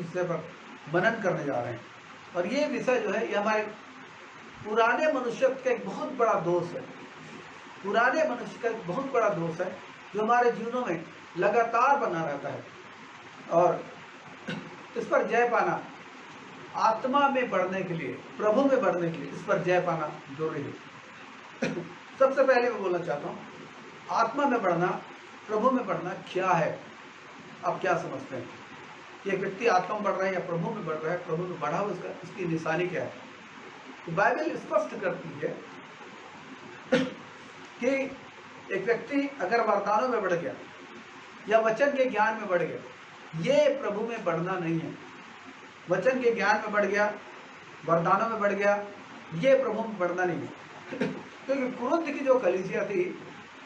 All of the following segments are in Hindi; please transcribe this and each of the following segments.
विषय पर मनन करने जा रहे हैं। और ये विषय जो है ये हमारे पुराने मनुष्यत्व का एक बहुत बड़ा दोष है। पुराने मनुष्य का एक बहुत बड़ा दोष है जो हमारे जीवनों में लगातार बना रहता है। और इस पर जय पाना, आत्मा में बढ़ने के लिए, प्रभु में बढ़ने के लिए इस पर जय पाना जरूरी है। सबसे पहले मैं बोलना चाहता हूँ, आत्मा में बढ़ना, प्रभु में बढ़ना क्या है? आप क्या समझते हैं? कि एक व्यक्ति आत्मा में बढ़ रहा है या प्रभु में बढ़ रहा है, प्रभु में बढ़ा हुआ, इसकी निशानी क्या है? तो बाइबल स्पष्ट करती है कि एक व्यक्ति अगर वरदानों में बढ़ गया या वचन के ज्ञान में बढ़ गया, ये प्रभु में बढ़ना नहीं है। वचन के ज्ञान में बढ़ गया, वरदानों में बढ़ गया, ये प्रभु में बढ़ना नहीं है। क्योंकि कुरिन्थ की जो कलीसिया थी,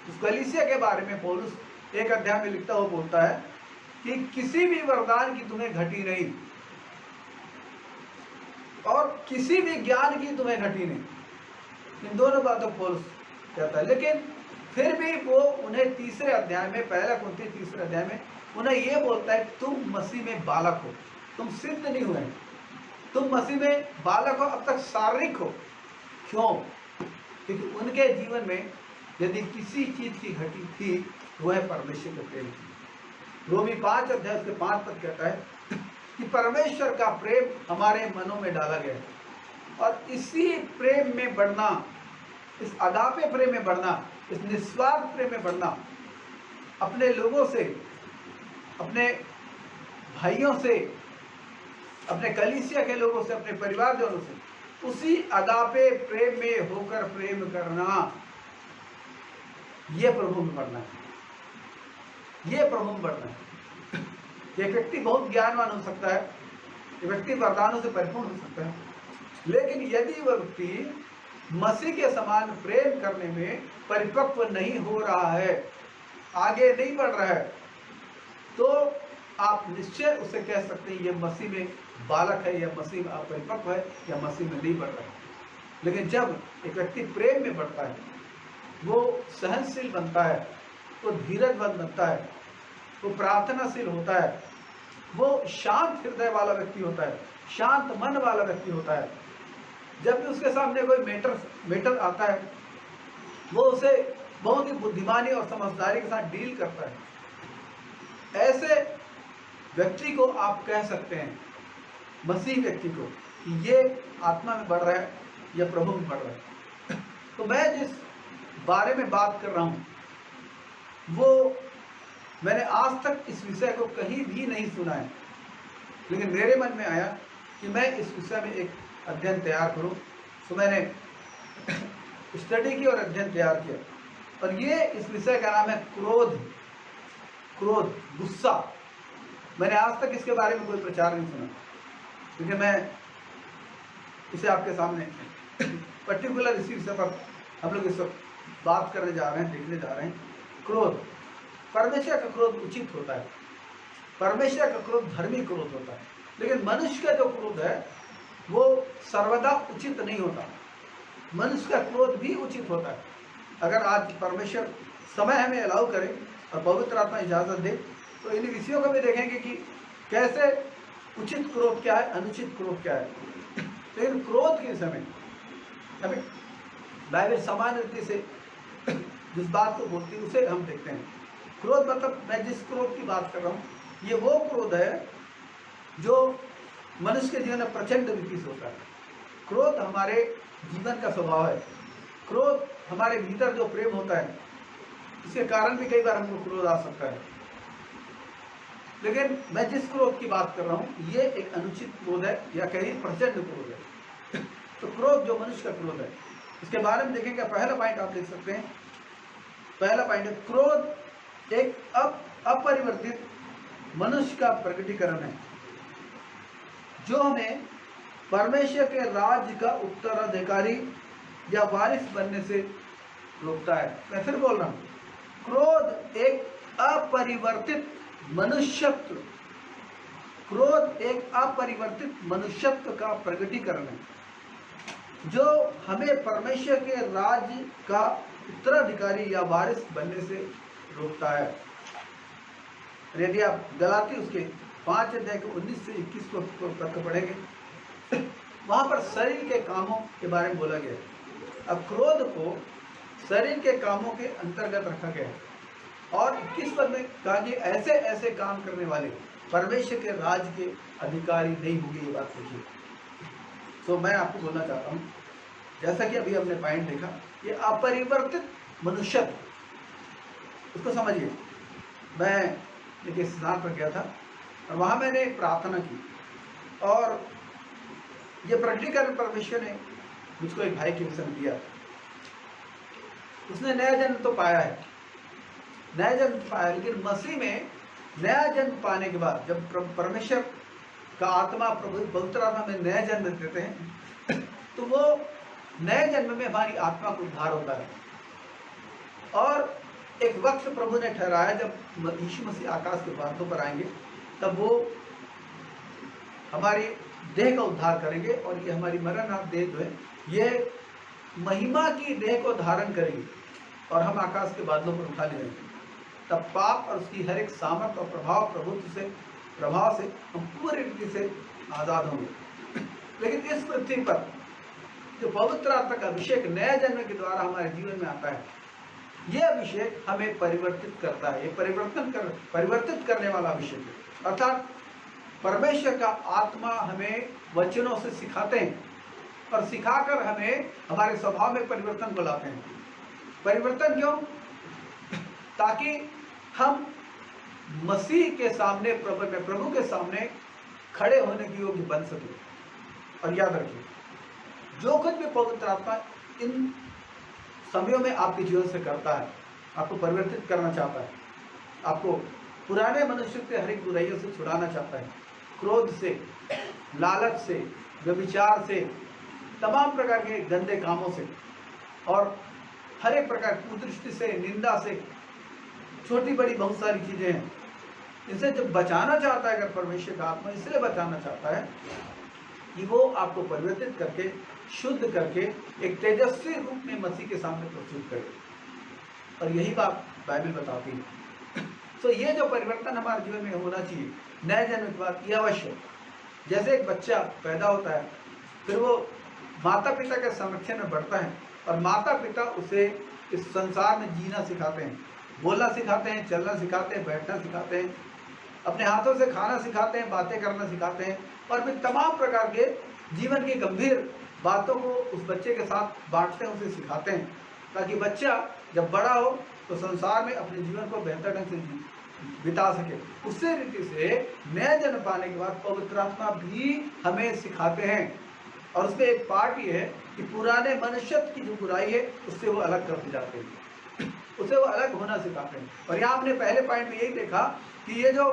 उस कलीसिया के बारे में पौलुस एक अध्याय में लिखता हुआ बोलता है कि किसी भी वरदान की तुम्हें घटी नहीं और किसी भी ज्ञान की तुम्हें घटी नहीं। इन दोनों बातों को पौलुस कहता है। लेकिन फिर भी वो उन्हें तीसरे अध्याय में, पहला कुरिन्थी तीसरे अध्याय में उन्हें ये बोलता है तुम मसीह में बालक हो, तुम सिद्ध नहीं हुए, तुम मसीह में बालक हो, अब तक शारीरिक हो। क्यों? क्योंकि उनके जीवन में यदि किसी चीज की घटी थी तो वह परमेश्वर का प्रेम थी। रोमी 5 अध्याय के 5 पद कहता है कि परमेश्वर का प्रेम हमारे मनों में डाला गया है और इसी प्रेम में बढ़ना, इस अगापे प्रेम में बढ़ना, इस निस्वार्थ प्रेम में बढ़ना, अपने लोगों से, अपने भाइयों से, अपने कलीसिया के लोगों से, अपने परिवारजनों से, उसी अगापे प्रेम में होकर प्रेम करना, ये प्रभु में बढ़ना है। ये प्रभु में बढ़ना है। एक व्यक्ति बहुत ज्ञानवान हो सकता है, एक व्यक्ति वरदानों से परिपूर्ण हो सकता है, लेकिन यदि वह व्यक्ति मसीह के समान प्रेम करने में परिपक्व नहीं हो रहा है, आगे नहीं बढ़ रहा है, तो आप निश्चय उसे कह सकते हैं ये मसीह में बालक है या मसीह में अपरिपक्व है या मसीह में नहीं बढ़ रहा है। लेकिन जब एक व्यक्ति प्रेम में बढ़ता है, वो सहनशील बनता है, वो धीरजवंत बनता है, वो प्रार्थनाशील होता है, वो शांत हृदय वाला व्यक्ति होता है, शांत मन वाला व्यक्ति होता है। जब भी उसके सामने कोई मैटर आता है, वो उसे बहुत ही बुद्धिमानी और समझदारी के साथ डील करता है। ऐसे व्यक्ति को आप कह सकते हैं, मसीह व्यक्ति को, कि ये आत्मा में बढ़ रहा है या प्रभु में बढ़ रहा है। तो मैं जिस बारे में बात कर रहा हूँ वो मैंने आज तक इस विषय को कहीं भी नहीं सुना है, लेकिन मेरे मन में आया कि मैं इस विषय में एक अध्ययन तैयार करूं। तो मैंने स्टडी की और अध्ययन तैयार किया, और ये इस विषय का नाम है क्रोध, गुस्सा। मैंने आज तक इसके बारे में कोई प्रचार नहीं सुना, क्योंकि मैं इसे आपके सामने पर्टिकुलर इसी विषय पर हम लोग इस वक्त बात करने जा रहे हैं, देखने जा रहे हैं। क्रोध, परमेश्वर का क्रोध उचित होता है, परमेश्वर का क्रोध धर्मी क्रोध होता है, लेकिन मनुष्य का जो क्रोध है वो सर्वदा उचित नहीं होता। मनुष्य का क्रोध भी उचित होता है। अगर आज परमेश्वर समय हमें अलाउ करे और पवित्र आत्मा इजाजत दे तो इन विषयों को भी देखेंगे कि कैसे उचित क्रोध क्या है, अनुचित क्रोध क्या है। लेकिन क्रोध के समय हमें बाइबल सामान्य रीति से जिस बात को बोलती है उसे हम देखते हैं। क्रोध मतलब, मैं जिस क्रोध की बात कर रहा हूँ, ये वो क्रोध है जो मनुष्य के जीवन में प्रचंड रीति से होता है। क्रोध हमारे जीवन का स्वभाव है। क्रोध हमारे भीतर जो प्रेम होता है, इसके कारण भी कई बार हमको क्रोध आ सकता है। लेकिन मैं जिस क्रोध की बात कर रहा हूँ, ये एक अनुचित क्रोध है, या कहीं प्रचंड क्रोध है। तो क्रोध जो मनुष्य का क्रोध है, इसके बारे में देखेंगे। पहला पॉइंट आप देख सकते हैं। पहला पॉइंट है, क्रोध एक अपरिवर्तित मनुष्य का प्रकटीकरण है जो हमें परमेश्वर के राज्य का उत्तराधिकारी या वारिस बनने से रोकता है। मैं फिर बोल रहा हूं, क्रोध एक अपरिवर्तित मनुष्यत्व, क्रोध एक अपरिवर्तित मनुष्यत्व का प्रकटीकरण है जो हमें परमेश्वर के राज्य का उत्तराधिकारी या वारिस बनने से रोकता है। यदि आप गलाती उसके 5 अध्याय के 19 से 21 तक पढ़ेंगे, वहां पर शरीर के कामों के बारे में बोला गया है। अब क्रोध को शरीर के कामों के अंतर्गत रखा गया है और 21 पद में कहा कि ऐसे ऐसे काम करने वाले परमेश्वर के राज के अधिकारी नहीं होंगे। ये बात देखिए। तो मैं आपको बोलना चाहता हूँ, जैसा कि अभी हमने पॉइंट देखा, ये अपरिवर्तित मनुष्यत्व, उसको समझिए। मैं एक स्थान पर गया था और वहाँ मैंने एक प्रार्थना की और ये प्रकटीकरण परमेश्वर ने मुझको एक भाई के विषय में दिया। उसने नया जन्म तो पाया है, नया जन्म पाया, लेकिन मसीह में नया जन्म पाने के बाद जब परमेश्वर का आत्मा, प्रभु पवित्र आत्मा में नया जन्म देते हैं तो वो नए जन्म में हमारी आत्मा को उद्धार होता है। और एक वक्त प्रभु ने ठहराया जब यीशु मसीह आकाश के बादलों पर आएंगे, तब वो हमारी देह का उद्धार करेंगे और ये हमारी मरणांत देह जो है ये महिमा की देह को धारण करेगी और हम आकाश के बादलों पर उठा ले जाएंगे। तब पाप और उसकी हर एक सामर्थ और प्रभाव से हम पूरी रीति से आज़ाद होंगे। लेकिन इस पृथ्वी पर जो पवित्र आत्मा का अभिषेक नए जन्म के द्वारा हमारे जीवन में आता है, ये अभिषेक हमें परिवर्तित करता है। ये परिवर्तित करने वाला अभिषेक है। अर्थात परमेश्वर का आत्मा हमें वचनों से सिखाते हैं और सिखाकर हमें हमारे स्वभाव में परिवर्तन को लाते हैं। परिवर्तन क्यों? ताकि हम मसीह के सामने, प्रभु के सामने खड़े होने के योग्य बन सके। और याद रखिए, जो कुछ भी पवित्र आत्मा इन समयों में आपके जीवन से करता है, आपको परिवर्तित करना चाहता है, आपको पुराने मनुष्य से, हर एक बुराइयों से छुड़ाना चाहता है, क्रोध से, लालच से, व्यभिचार से, तमाम प्रकार के गंदे कामों से और हर एक प्रकार की कुदृष्टि से, निंदा से, छोटी बड़ी बहुत सारी चीजें हैं, इनसे जब बचाना चाहता है। अगर परमेश्वर का आत्मा इसलिए बचाना चाहता है कि वो आपको परिवर्तित करके, शुद्ध करके एक तेजस्वी रूप में मसीह के सामने प्रस्तुत करे। और यही बात बाइबल बताती है। तो ये जो परिवर्तन हमारे जीवन में होना चाहिए नए जन्म के बाद, ये अवश्य। जैसे एक बच्चा पैदा होता है, फिर वो माता पिता के संरक्षण में बढ़ता है और माता पिता उसे इस संसार में जीना सिखाते हैं, बोलना सिखाते हैं, चलना सिखाते हैं, बैठना सिखाते हैं, अपने हाथों से खाना सिखाते हैं, बातें करना सिखाते हैं और फिर तमाम प्रकार के जीवन की गंभीर बातों को उस बच्चे के साथ बांटते हैं, उसे सिखाते हैं, ताकि बच्चा जब बड़ा हो तो संसार में अपने जीवन को बेहतर ढंग से बिता सके। उसी रीति से नया जन्म पाने के बाद पवित्र आत्मा भी हमें सिखाते हैं और उसमें एक पार्ट ये है कि पुराने मनुष्यत्व की जो बुराई है उससे वो अलग करते जाते हैं, उसे वो अलग होना सिखाते हैं। और यहाँ हमने पहले पॉइंट में यही देखा कि ये जो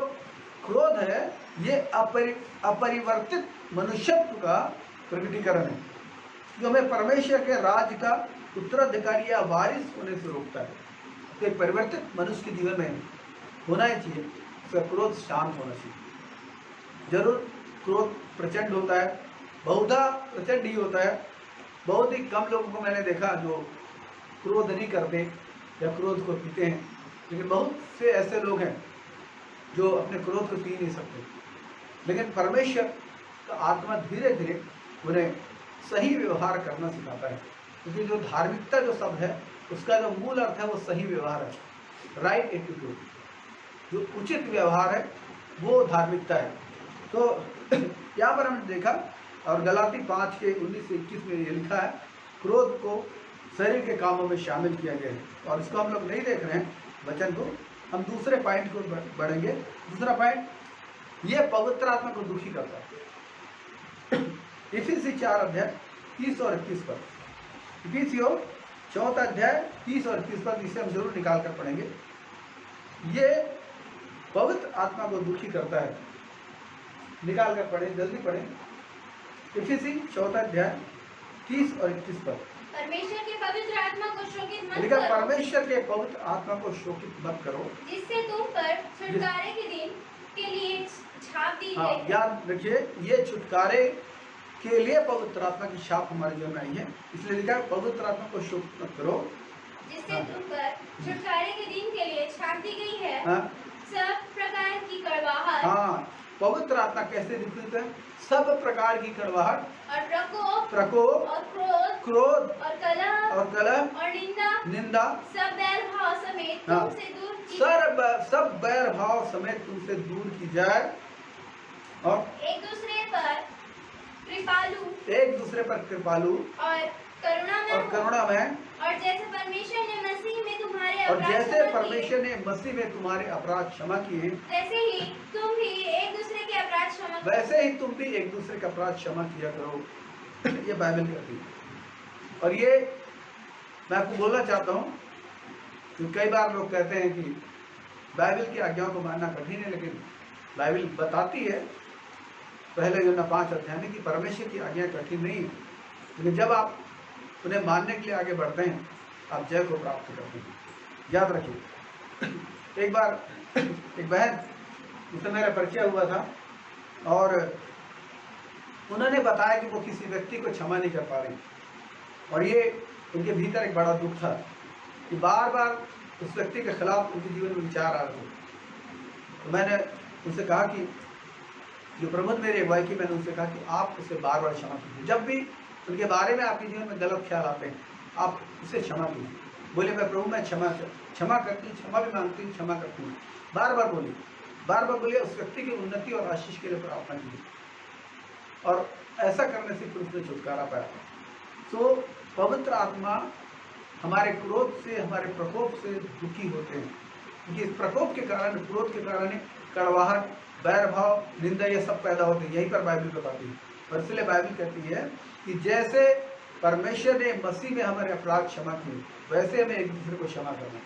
क्रोध है ये अपरिवर्तित मनुष्यत्व का प्रकटीकरण है, जो हमें परमेश्वर के राज का उत्तराधिकारी या वारिस होने से रोकता है। तो एक परिवर्तित मनुष्य के जीवन में होना ही चाहिए, उसका क्रोध शांत होना चाहिए। जरूर क्रोध प्रचंड होता है, बहुधा प्रचंड ही होता है। बहुत ही कम लोगों को मैंने देखा जो क्रोध नहीं करते या क्रोध को पीते हैं, लेकिन बहुत से ऐसे लोग हैं जो अपने क्रोध को पी नहीं सकते। लेकिन परमेश्वर का आत्मा धीरे धीरे उन्हें सही व्यवहार करना सिखाता है, क्योंकि जो धार्मिकता जो शब्द है उसका जो मूल अर्थ है वो सही व्यवहार है, राइट एटीट्यूड, जो उचित व्यवहार है वो धार्मिकता है। तो यहाँ पर हमने देखा और गलाती 5 के 19 से 21 में ये लिखा है, क्रोध को शरीर के कामों में शामिल किया गया है। और इसको हम लोग नहीं देख रहे हैं वचन को, हम दूसरे पॉइंट को बढ़ेंगे। दूसरा पॉइंट, ये पवित्र आत्मा को दुखी करता है। इफिसी 4 अध्याय 30 और 21 पर, इफिसियों 4 अध्याय 30 और 21 पर, इसे हम जरूर निकाल कर पढ़ेंगे। ये पवित्र आत्मा को दुखी करता है, निकाल कर पढ़े, जल्दी पढ़े। इफिसी 4 अध्याय 30 और 21 पर, परमेश्वर के पवित्र आत्मा को शोकित मत लिखा, करो, परमेश्वर के पवित्र आत्मा को शोकित मत करो, जिससे तुम पर छुटकारे के दिन के लिए छाप दी गई है। याद रखिए, ये छुटकारे के लिए पवित्र आत्मा की छाप हमारे जीवन में आई है, इसलिए लिखा है पवित्र आत्मा को शोकित मत करो, जिससे तुम पर छुटकारे के दिन के लिए छाप दी गई है। सब प्रकार की कड़वाहट, पवित्र आत्मा कैसे दुखित है? सब प्रकार की कड़वाहट और प्रकोप और क्रोध और कलह कलह निंदा सब बैर भाव समेत हाँ। तुमसे दूर की सब बैर भाव समेत तुमसे दूर की जाए और एक दूसरे पर कृपालु और करुणामय करुणामय और जैसे परमेश्वर ने मसीह में तुम्हारे और अपराध जैसे क्षमा किए, परमेश्वर ने मसीह में तुम्हारे अपराध क्षमा किए वैसे ही तुम भी एक दूसरे के अपराध क्षमा करो। वैसे ही तुम भी एक दूसरे का अपराध क्षमा किया करो। ये बाइबल कहती है। और ये मैं आपको बोलना चाहता हूँ कि कई बार लोग कहते हैं कि बाइबल की आज्ञाओं को मानना कठिन है, लेकिन बाइबल बताती है पहले यूहन्ना 5 अध्याय में कि परमेश्वर की आज्ञा कठिन नहीं है, लेकिन जब आप उन्हें मानने के लिए आगे बढ़ते हैं आप जय को प्राप्त करते हैं। याद रखिए, एक बार एक बहन उससे मेरा परिचय हुआ था और उन्होंने बताया कि वो किसी व्यक्ति को क्षमा नहीं कर पा रही और ये उनके भीतर एक बड़ा दुख था कि बार बार उस व्यक्ति के खिलाफ उनके जीवन में विचार आ रहे थे। तो मैंने उनसे कहा कि जो प्रभु ने मेरी अगुवाई की, मैंने उनसे कहा कि आप उसे बार बार क्षमा कीजिए। जब भी उनके बारे में आपके जीवन में गलत ख्याल आते हैं आप उसे क्षमा कीजिए। बोले मैं प्रभु मैं क्षमा करती हूँ, क्षमा भी मांगती हूँ, क्षमा करती हूँ। बार बार बोलिए उस व्यक्ति की उन्नति और आशीष के लिए प्रार्थना कीजिए और ऐसा करने से फिर उसने छुटकारा पाया। तो पवित्र आत्मा हमारे क्रोध से, हमारे प्रकोप से दुखी होते हैं, क्योंकि इस प्रकोप के कारण, क्रोध के कारण कड़वाहट, बैर भाव, निंदा ये सब पैदा होते हैं। यही पर बाइबल बताती है। और इसलिए बाइबल कहती है कि जैसे परमेश्वर ने मसीह में हमारे अपराध क्षमा किए वैसे हमें एक दूसरे को क्षमा करना,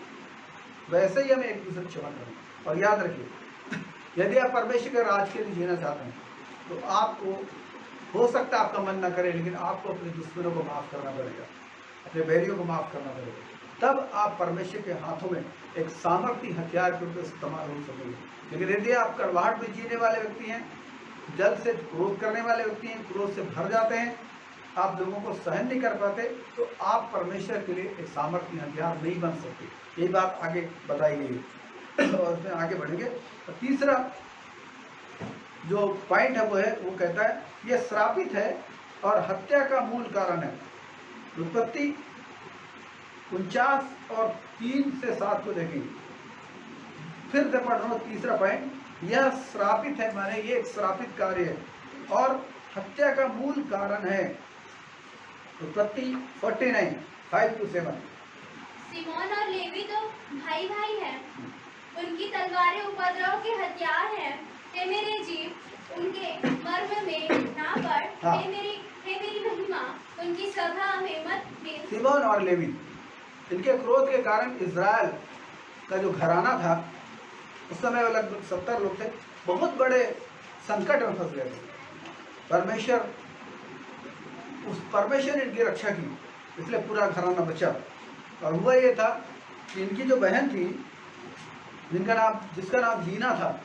वैसे ही हमें एक दूसरे को क्षमा करना। और याद रखिए, यदि आप परमेश्वर के राज के लिए जीना चाहते हैं तो आपको हो सकता है आपका मन ना करे, लेकिन आपको अपने दुश्मनों को माफ़ करना पड़ेगा, अपने बैरियों को माफ़ करना पड़ेगा। तब आप परमेश्वर के हाथों में एक सामर्थ्य हथियार के रूप में इस्तेमाल हो सकेंगे। लेकिन यदि आप कड़वाहट में जीने वाले व्यक्ति हैं, जल्द से क्रोध करने वाले व्यक्ति हैं, क्रोध से भर जाते हैं, आप लोगों को सहन नहीं कर पाते, तो आप परमेश्वर के लिए एक सामर्थ्य हथियार नहीं बन सकते। ये बात आगे बताई गई है और उसमें आगे बढ़ेंगे। और तीसरा जो पॉइंट है वो कहता है ये श्रापित है और हत्या का मूल कारण है। उत्पत्ति 49 और 3 से 7 को देखेंगे। फिर से पढ़ रहा हूँ, तीसरा पॉइंट, यह श्रापित है माने ये एक श्रापित कार्य है और हत्या का मूल कारण है। उत्पत्ति 49 5 to 7। सिमोन और लेवी तो भाई हैं, उनकी तलवारें उपद्रव के हथियार हैं। हे मेरे जीव उनके मर्म में ना पड़। हाँ। हे मेरी महिमा उनकी सभा में मत गिर। सिमोन और लेवी, इनके क्रोध के कारण इज़राइल का जो घराना था उस समय वो लगभग 70 लोग थे, बहुत बड़े संकट में फंस गए थे। परमेश्वर ने इनकी रक्षा की, इसलिए पूरा घराना बचा। और हुआ ये था कि इनकी जो बहन थी जिसका नाम जीना था,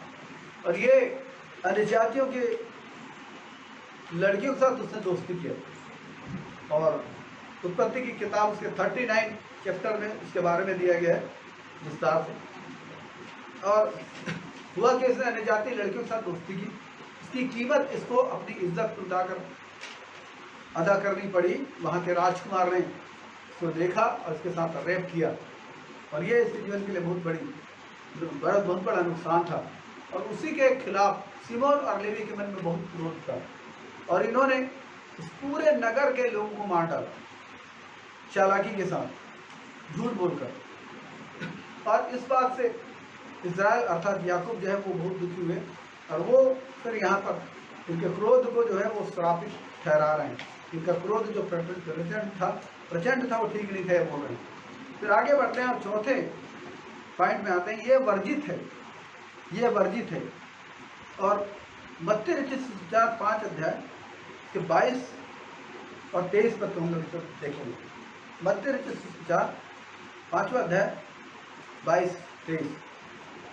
और ये अन्य जातियों के लड़कियों के साथ उसने दोस्ती किया। और उत्पत्ति की किताब उसके 39 चैप्टर में इसके बारे में दिया गया है विस्तार से। और हुआ कि इसने अन्य जाति लड़कियों के साथ दोस्ती की, इसकी कीमत इसको अपनी इज्जत अदा करनी पड़ी। वहाँ के राजकुमार ने इसको देखा और इसके साथ रेप किया और ये इसके जीवन के लिए बहुत बड़ा नुकसान था। और उसी के खिलाफ सिमोन और लेवी के मन में बहुत क्रोध था और इन्होंने इस पूरे नगर के लोगों को मार डाला चालाकी के साथ, झूठ बोलकर। और इस बात से इज़राइल अर्थात याकूब जो है वो बहुत दुखी हुए और वो फिर यहाँ पर इनके क्रोध को जो है वो श्रापित ठहरा रहे हैं। इनका क्रोध जो प्रचंड था वो ठीक नहीं था बोल रहे हैं। फिर आगे बढ़ते हैं और चौथे पॉइंट में आते हैं, ये वर्जित है। और मत्ती रचित 5 अध्याय के 22 और 23 पर तुम लोग देखेंगे। मत्ती रचित 5वां अध्याय 22-23।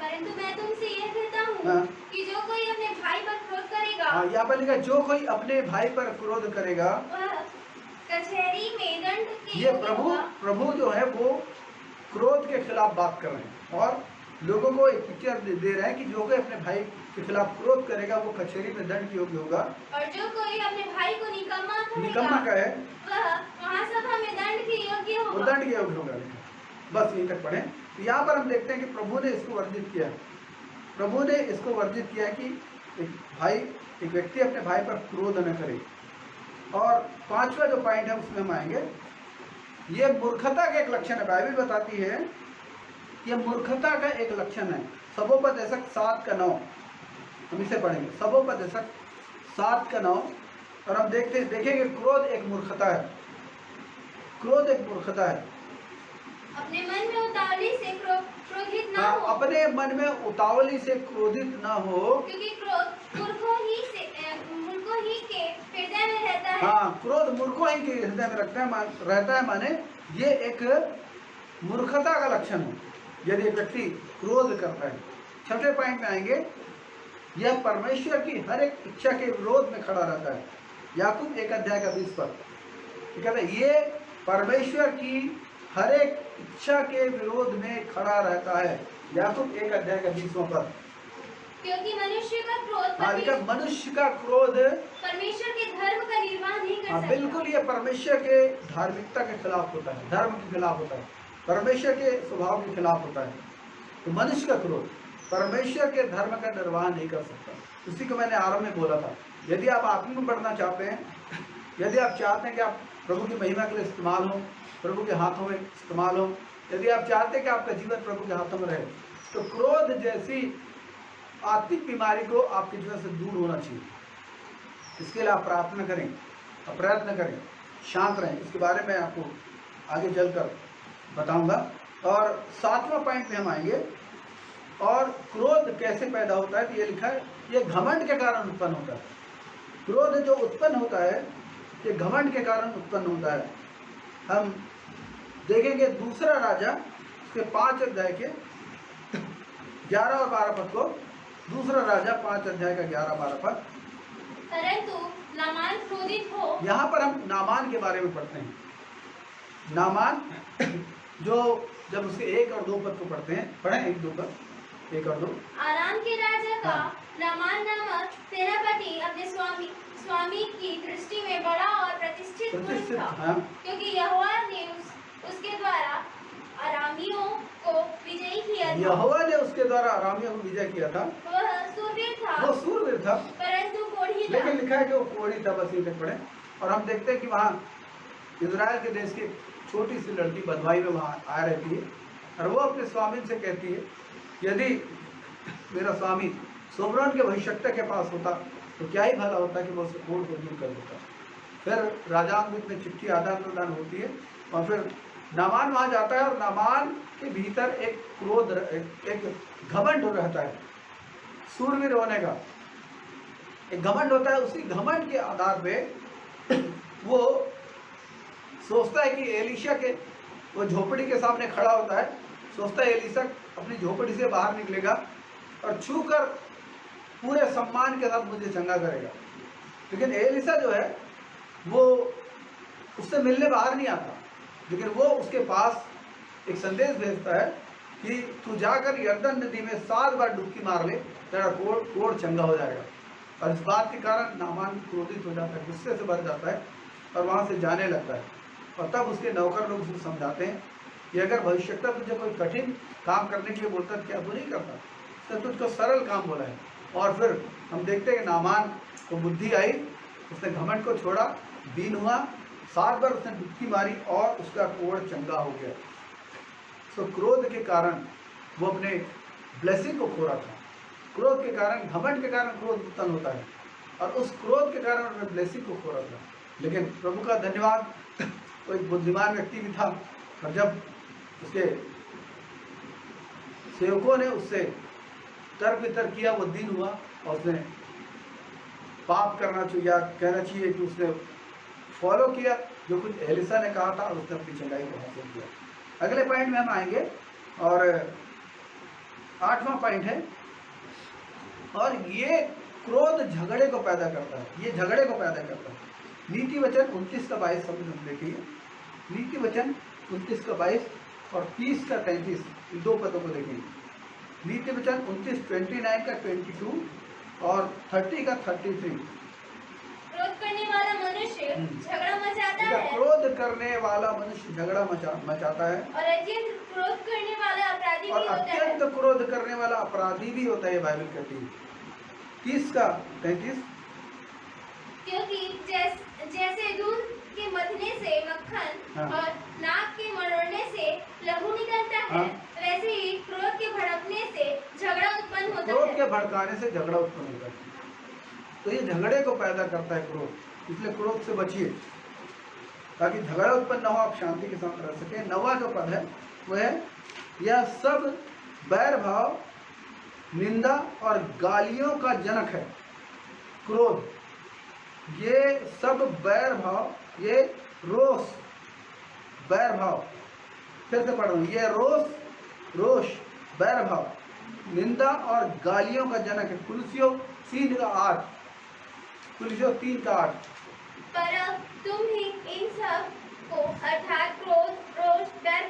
परंतु मैं तुमसे यह कहता हूँ हाँ। कि जो कोई अपने भाई पर क्रोध करेगा, हाँ, यहाँ पर लिखा जो कोई अपने भाई पर क्रोध करेगा वह कचहरी में दंड के ये योग्य होगा। प्रभु जो है वो क्रोध के खिलाफ बात कर रहे हैं और लोगों को एक पिक्चर दे रहे हैं कि जो कोई अपने भाई के खिलाफ क्रोध करेगा वो कचहरी में दंड के योग्य होगा, और जो कोई अपने भाई को निकम्मा कहे वह महासभा में दंड के योग्य वो होगा। दंड के योग्य होगा। बस यहीं तक पढ़े। तो यहाँ पर हम देखते हैं कि प्रभु ने इसको वर्जित किया। प्रभु ने इसको वर्जित किया कि एक व्यक्ति अपने भाई पर क्रोध न करे। और पांचवा जो पॉइंट है उसमें हम आएंगे, ये मूर्खता का एक लक्षण है। बाइबल बताती है ये मूर्खता का एक लक्षण है। सबोपदेशक 7:9 हम इसे पढ़ेंगे। सबोपदेशक 7:9 और हम देखेंगे क्रोध एक मूर्खता है। क्रोध एक मूर्खता है। अपने मन में उतावली से क्रोधित ना हो। अपने मन में उतावली से क्रोधित ना हो, क्योंकि क्रोध मूर्खों ही के हृदय में रहता है। हाँ, क्रोध मूर्खों ही के हृदय में रहता है माने ये एक मूर्खता का लक्षण है यदि एक व्यक्ति क्रोध करता है। छठे पॉइंट में आएंगे, यह परमेश्वर की हर एक इच्छा के विरोध में खड़ा रहता है। याकूब 1:20 पर कहता है ये परमेश्वर की हर एक इच्छा के विरोध में खड़ा रहता है। याकूब 1:20 पर। क्योंकि मनुष्य का क्रोध मनुष्य का क्रोध परमेश्वर के धर्म का निर्वाह नहीं कर सकता। बिल्कुल, ये परमेश्वर के धार्मिकता के खिलाफ होता है, धर्म के खिलाफ होता है, परमेश्वर के स्वभाव के खिलाफ होता है। तो मनुष्य का क्रोध परमेश्वर के धर्म का निर्वाह नहीं कर सकता। उसी को मैंने आरंभ में बोला था। यदि आप आत्मा में बढ़ना चाहते हैं, यदि आप चाहते हैं कि आप प्रभु की महिमा के लिए इस्तेमाल हो, प्रभु के हाथों में इस्तेमाल हो, यदि आप चाहते हैं कि आपका जीवन प्रभु के हाथों में रहे, तो क्रोध जैसी आत्मिक बीमारी को आपके जीवन से दूर होना चाहिए। इसके लिए आप प्रार्थना करें, प्रयत्न करें, शांत रहें। इसके बारे में आपको आगे चलकर बताऊंगा। और 7वां पॉइंट में हम आएंगे। और क्रोध कैसे पैदा होता है, तो ये लिखा है ये घमंड के कारण उत्पन्न होता है। क्रोध जो उत्पन्न होता है ये घमंड के कारण उत्पन्न होता है। हम देखेंगे दूसरा राजा उसके 5 अध्याय के 11 और 12 पद को। दूसरा राजा 5 अध्याय का 11-12 पद। परंतु नामान क्रोधित हो। यहाँ पर हम नामान के बारे में पढ़ते हैं। नामान जो जब उसके 1 और 2 पद को पढ़ते हैं, पढ़े 1-2 पद, 1 और 2। आराम के राजा का नामान नामक सेनापति अपने स्वामी की दृष्टि में बड़ा और प्रतिष्ठित पुरुष था। क्योंकि यहोवा ने उसके द्वारा अरामियों को विजयी किया था। यहोवा ने उसके द्वारा अरामियों को विजय किया था। वह सूरवीर था। वो सूरवीर था, परंतु कोढ़ी था। लेकिन लिखा है कि वो कोढ़ी था। बस ये पढ़े। और हम देखते हैं कि वहाँ इजराइल के देश की छोटी सी लड़की बदवाई में वहाँ आ रहती है और वो अपने स्वामी से कहती है यदि मेरा स्वामी सोबरोन के भविष्यवक्ता के पास होता तो क्या ही भला होता कि वो उसे कोढ़ को दूर कर देता। फिर राजांग में चिट्ठी आदान प्रदान होती है और फिर नामान वहाँ जाता है और नामान के भीतर एक क्रोध, एक घमंड रहता है। सूरवीर होने का एक घमंड होता है। उसी घमंड के आधार पे वो सोचता है कि एलीशा के वो झोपड़ी के सामने खड़ा होता है। सोचता है एलीशा अपनी झोपड़ी से बाहर निकलेगा और छूकर पूरे सम्मान के साथ मुझे चंगा करेगा। लेकिन एलीशा जो है वो उससे मिलने बाहर नहीं आता, लेकिन वो उसके पास एक संदेश भेजता है कि तू जाकर यर्दन नदी में 7 बार डुबकी मार ले, तेरा कोढ़ चंगा हो जाएगा। और इस बात के कारण नामान क्रोधित हो जाता है, गुस्से से भर जाता है और वहाँ से जाने लगता है। और तब उसके नौकर लोग उसको समझाते हैं कि अगर भविष्यवक्ता तुझे कोई कठिन काम करने के लिए बोलता है क्या तू नहीं करता, तो तुझको सरल काम बोला है। और फिर हम देखते हैं कि नामान को बुद्धि आई, उसने घमंड को छोड़ा, दीन हुआ, 7 बार उसने डुबकी मारी और उसका कोढ़ चंगा हो गया। तो क्रोध के कारण वो अपने ब्लेसिंग को खो रहा था। क्रोध के कारण, घमंड के कारण क्रोध उत्पन्न होता है और उस क्रोध के कारण उसने ब्लेसिंग को खो रहा था। लेकिन प्रभु का धन्यवाद, वो एक बुद्धिमान व्यक्ति भी था और जब उसके सेवकों ने उससे तर्क वितर्क किया, वो दीन हुआ और उसने पाप करना चाहिए या कहना चाहिए कि उसने फॉलो किया जो कुछ एलिसा ने कहा था और उसने अपनी चंगाई को हासिल किया। अगले पॉइंट में हम आएंगे और 8वां पॉइंट है। और ये क्रोध झगड़े को पैदा करता है, ये झगड़े को पैदा करता है। नीति वचन 29-22 शब्द हम देखेंगे। नीति वचन 29-22 और 30-33 इन 2 पदों को देखेंगे। नीति वचन 29, 29 का 22 और 30 का 33। क्रोध करने वाला मनुष्य झगड़ा मचाता है, क्रोध करने वाला मनुष्य झगड़ा मचाता है, और अत्यंत क्रोध करने वाला अपराधी भी होता है। अत्यंत क्रोध करने वाला अपराधी भी होता है, बाइबल कहती है। 30 का 33। क्योंकि जैसे दूध के मथने से मक्खन और नाक के मरोड़ने से लहू निकलता है, वैसे ही क्रोध के भड़कने से झगड़ा उत्पन्न होता है। क्रोध के भड़काने से झगड़ा उत्पन्न होता है। तो ये झगड़े को पैदा करता है क्रोध, इसलिए क्रोध से बचिए ताकि झगड़ा उत्पन्न न हो, आप शांति के साथ रह सके। 9वां जो पद है वह है, यह सब बैर भाव, निंदा और गालियों का जनक है। क्रोध, ये सब बैर भाव, ये रोष, बैर भाव, फिर से पढ़ रहा हूँ, ये रोष, बैर भाव, निंदा और गालियों का जनक है। कुलसियों 3 का 8, कुलसियों 3 का 8। पर तुम ही इन सब को अर्थात क्रोध, रोष, बैर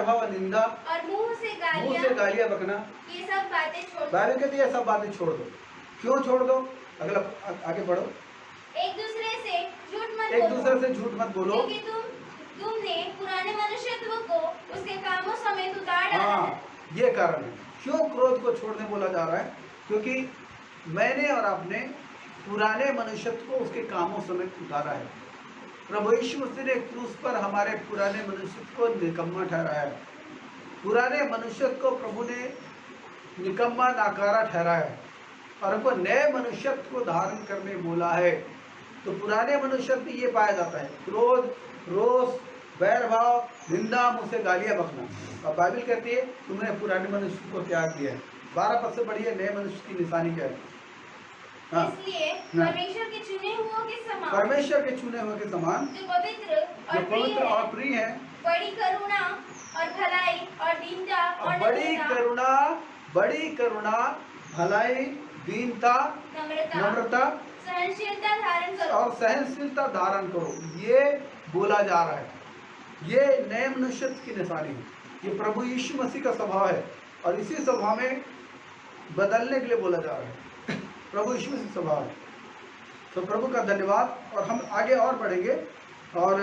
भाव, निंदा और मुंह से गालियां बकना, ये सब बातें छोड़ दो। बाइबल कहती है सब बातें छोड़ दो। क्यों छोड़ दो? अगला आगे बढ़ो। एक दूसरे से झूठ मत बोलो, क्योंकि तुमने पुराने मनुष्यत्व को उसके कामों समेत उतार डाला है। ये कारण है क्यों क्रोध को छोड़ने बोला जा रहा है, क्योंकि मैंने और आपने पुराने मनुष्यत्व को उसके कामों समेत उतारा है। प्रभु यीशु मसीह ने क्रूस पर हमारे पुराने मनुष्यत्व को निकम्मा ठहराया है। पुराने मनुष्यत्व को प्रभु ने निकम्मा नाकारा ठहराया है और हमको नए मनुष्यत्व को धारण करने बोला है। तो पुराने मनुष्यत्व में ये पाया जाता है, क्रोध, रोष, बैर भाव, निंदा, मुंह से गालियां बकना। और बाइबल कहती है तुमने पुराने मनुष्य को त्याग दिया है। 12 पद से बढ़िए नए मनुष्य की निशानी क्या है? इसलिए परमेश्वर के चुने हुओं के समान, परमेश्वर के चुने हुए के समान, जो पवित्र और प्रिय है, बड़ी करुणा और भलाई और दीनता और बड़ी करुणा, भलाई, दीनता, नम्रता, सहनशीलता धारण करो और सहनशीलता धारण करो। ये बोला जा रहा है, ये नए मनुष्य की निशानी है। ये प्रभु यीशु मसीह का स्वभाव है और इसी स्वभाव में बदलने के लिए बोला जा रहा है। प्रभु यीशु मसीह स्वभाव है। तो प्रभु का धन्यवाद। और हम आगे और बढ़ेंगे और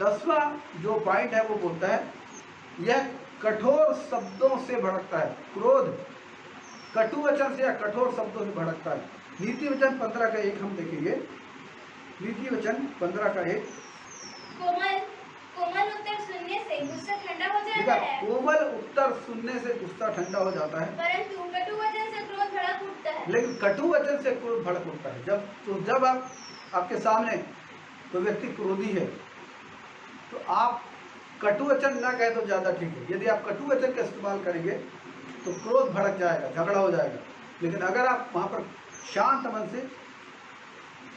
10वां जो पॉइंट है वो बोलता है, यह कठोर शब्दों से भड़कता है। क्रोध कटु वचन से या कठोर शब्दों से भड़कता है। नीति वचन 15 का 1 हम देखेंगे। नीति वचन 15 का 1। कोमल उत्तर सुनने से गुस्सा ठंडा हो जाता है। कोमल उत्तर सुनने से गुस्सा ठंडा हो जाता है, परंतु कटु वचन से क्रोध भड़क उठता है। लेकिन कटु वचन से क्रोध भड़क उठता है। जब आपके सामने कोई व्यक्ति क्रोधी है तो आप कटु वचन ना कहे तो ज्यादा ठीक है। यदि आप कटु वचन का इस्तेमाल करेंगे तो क्रोध भड़क जाएगा, झगड़ा हो जाएगा। लेकिन अगर आप वहां पर शांत मन से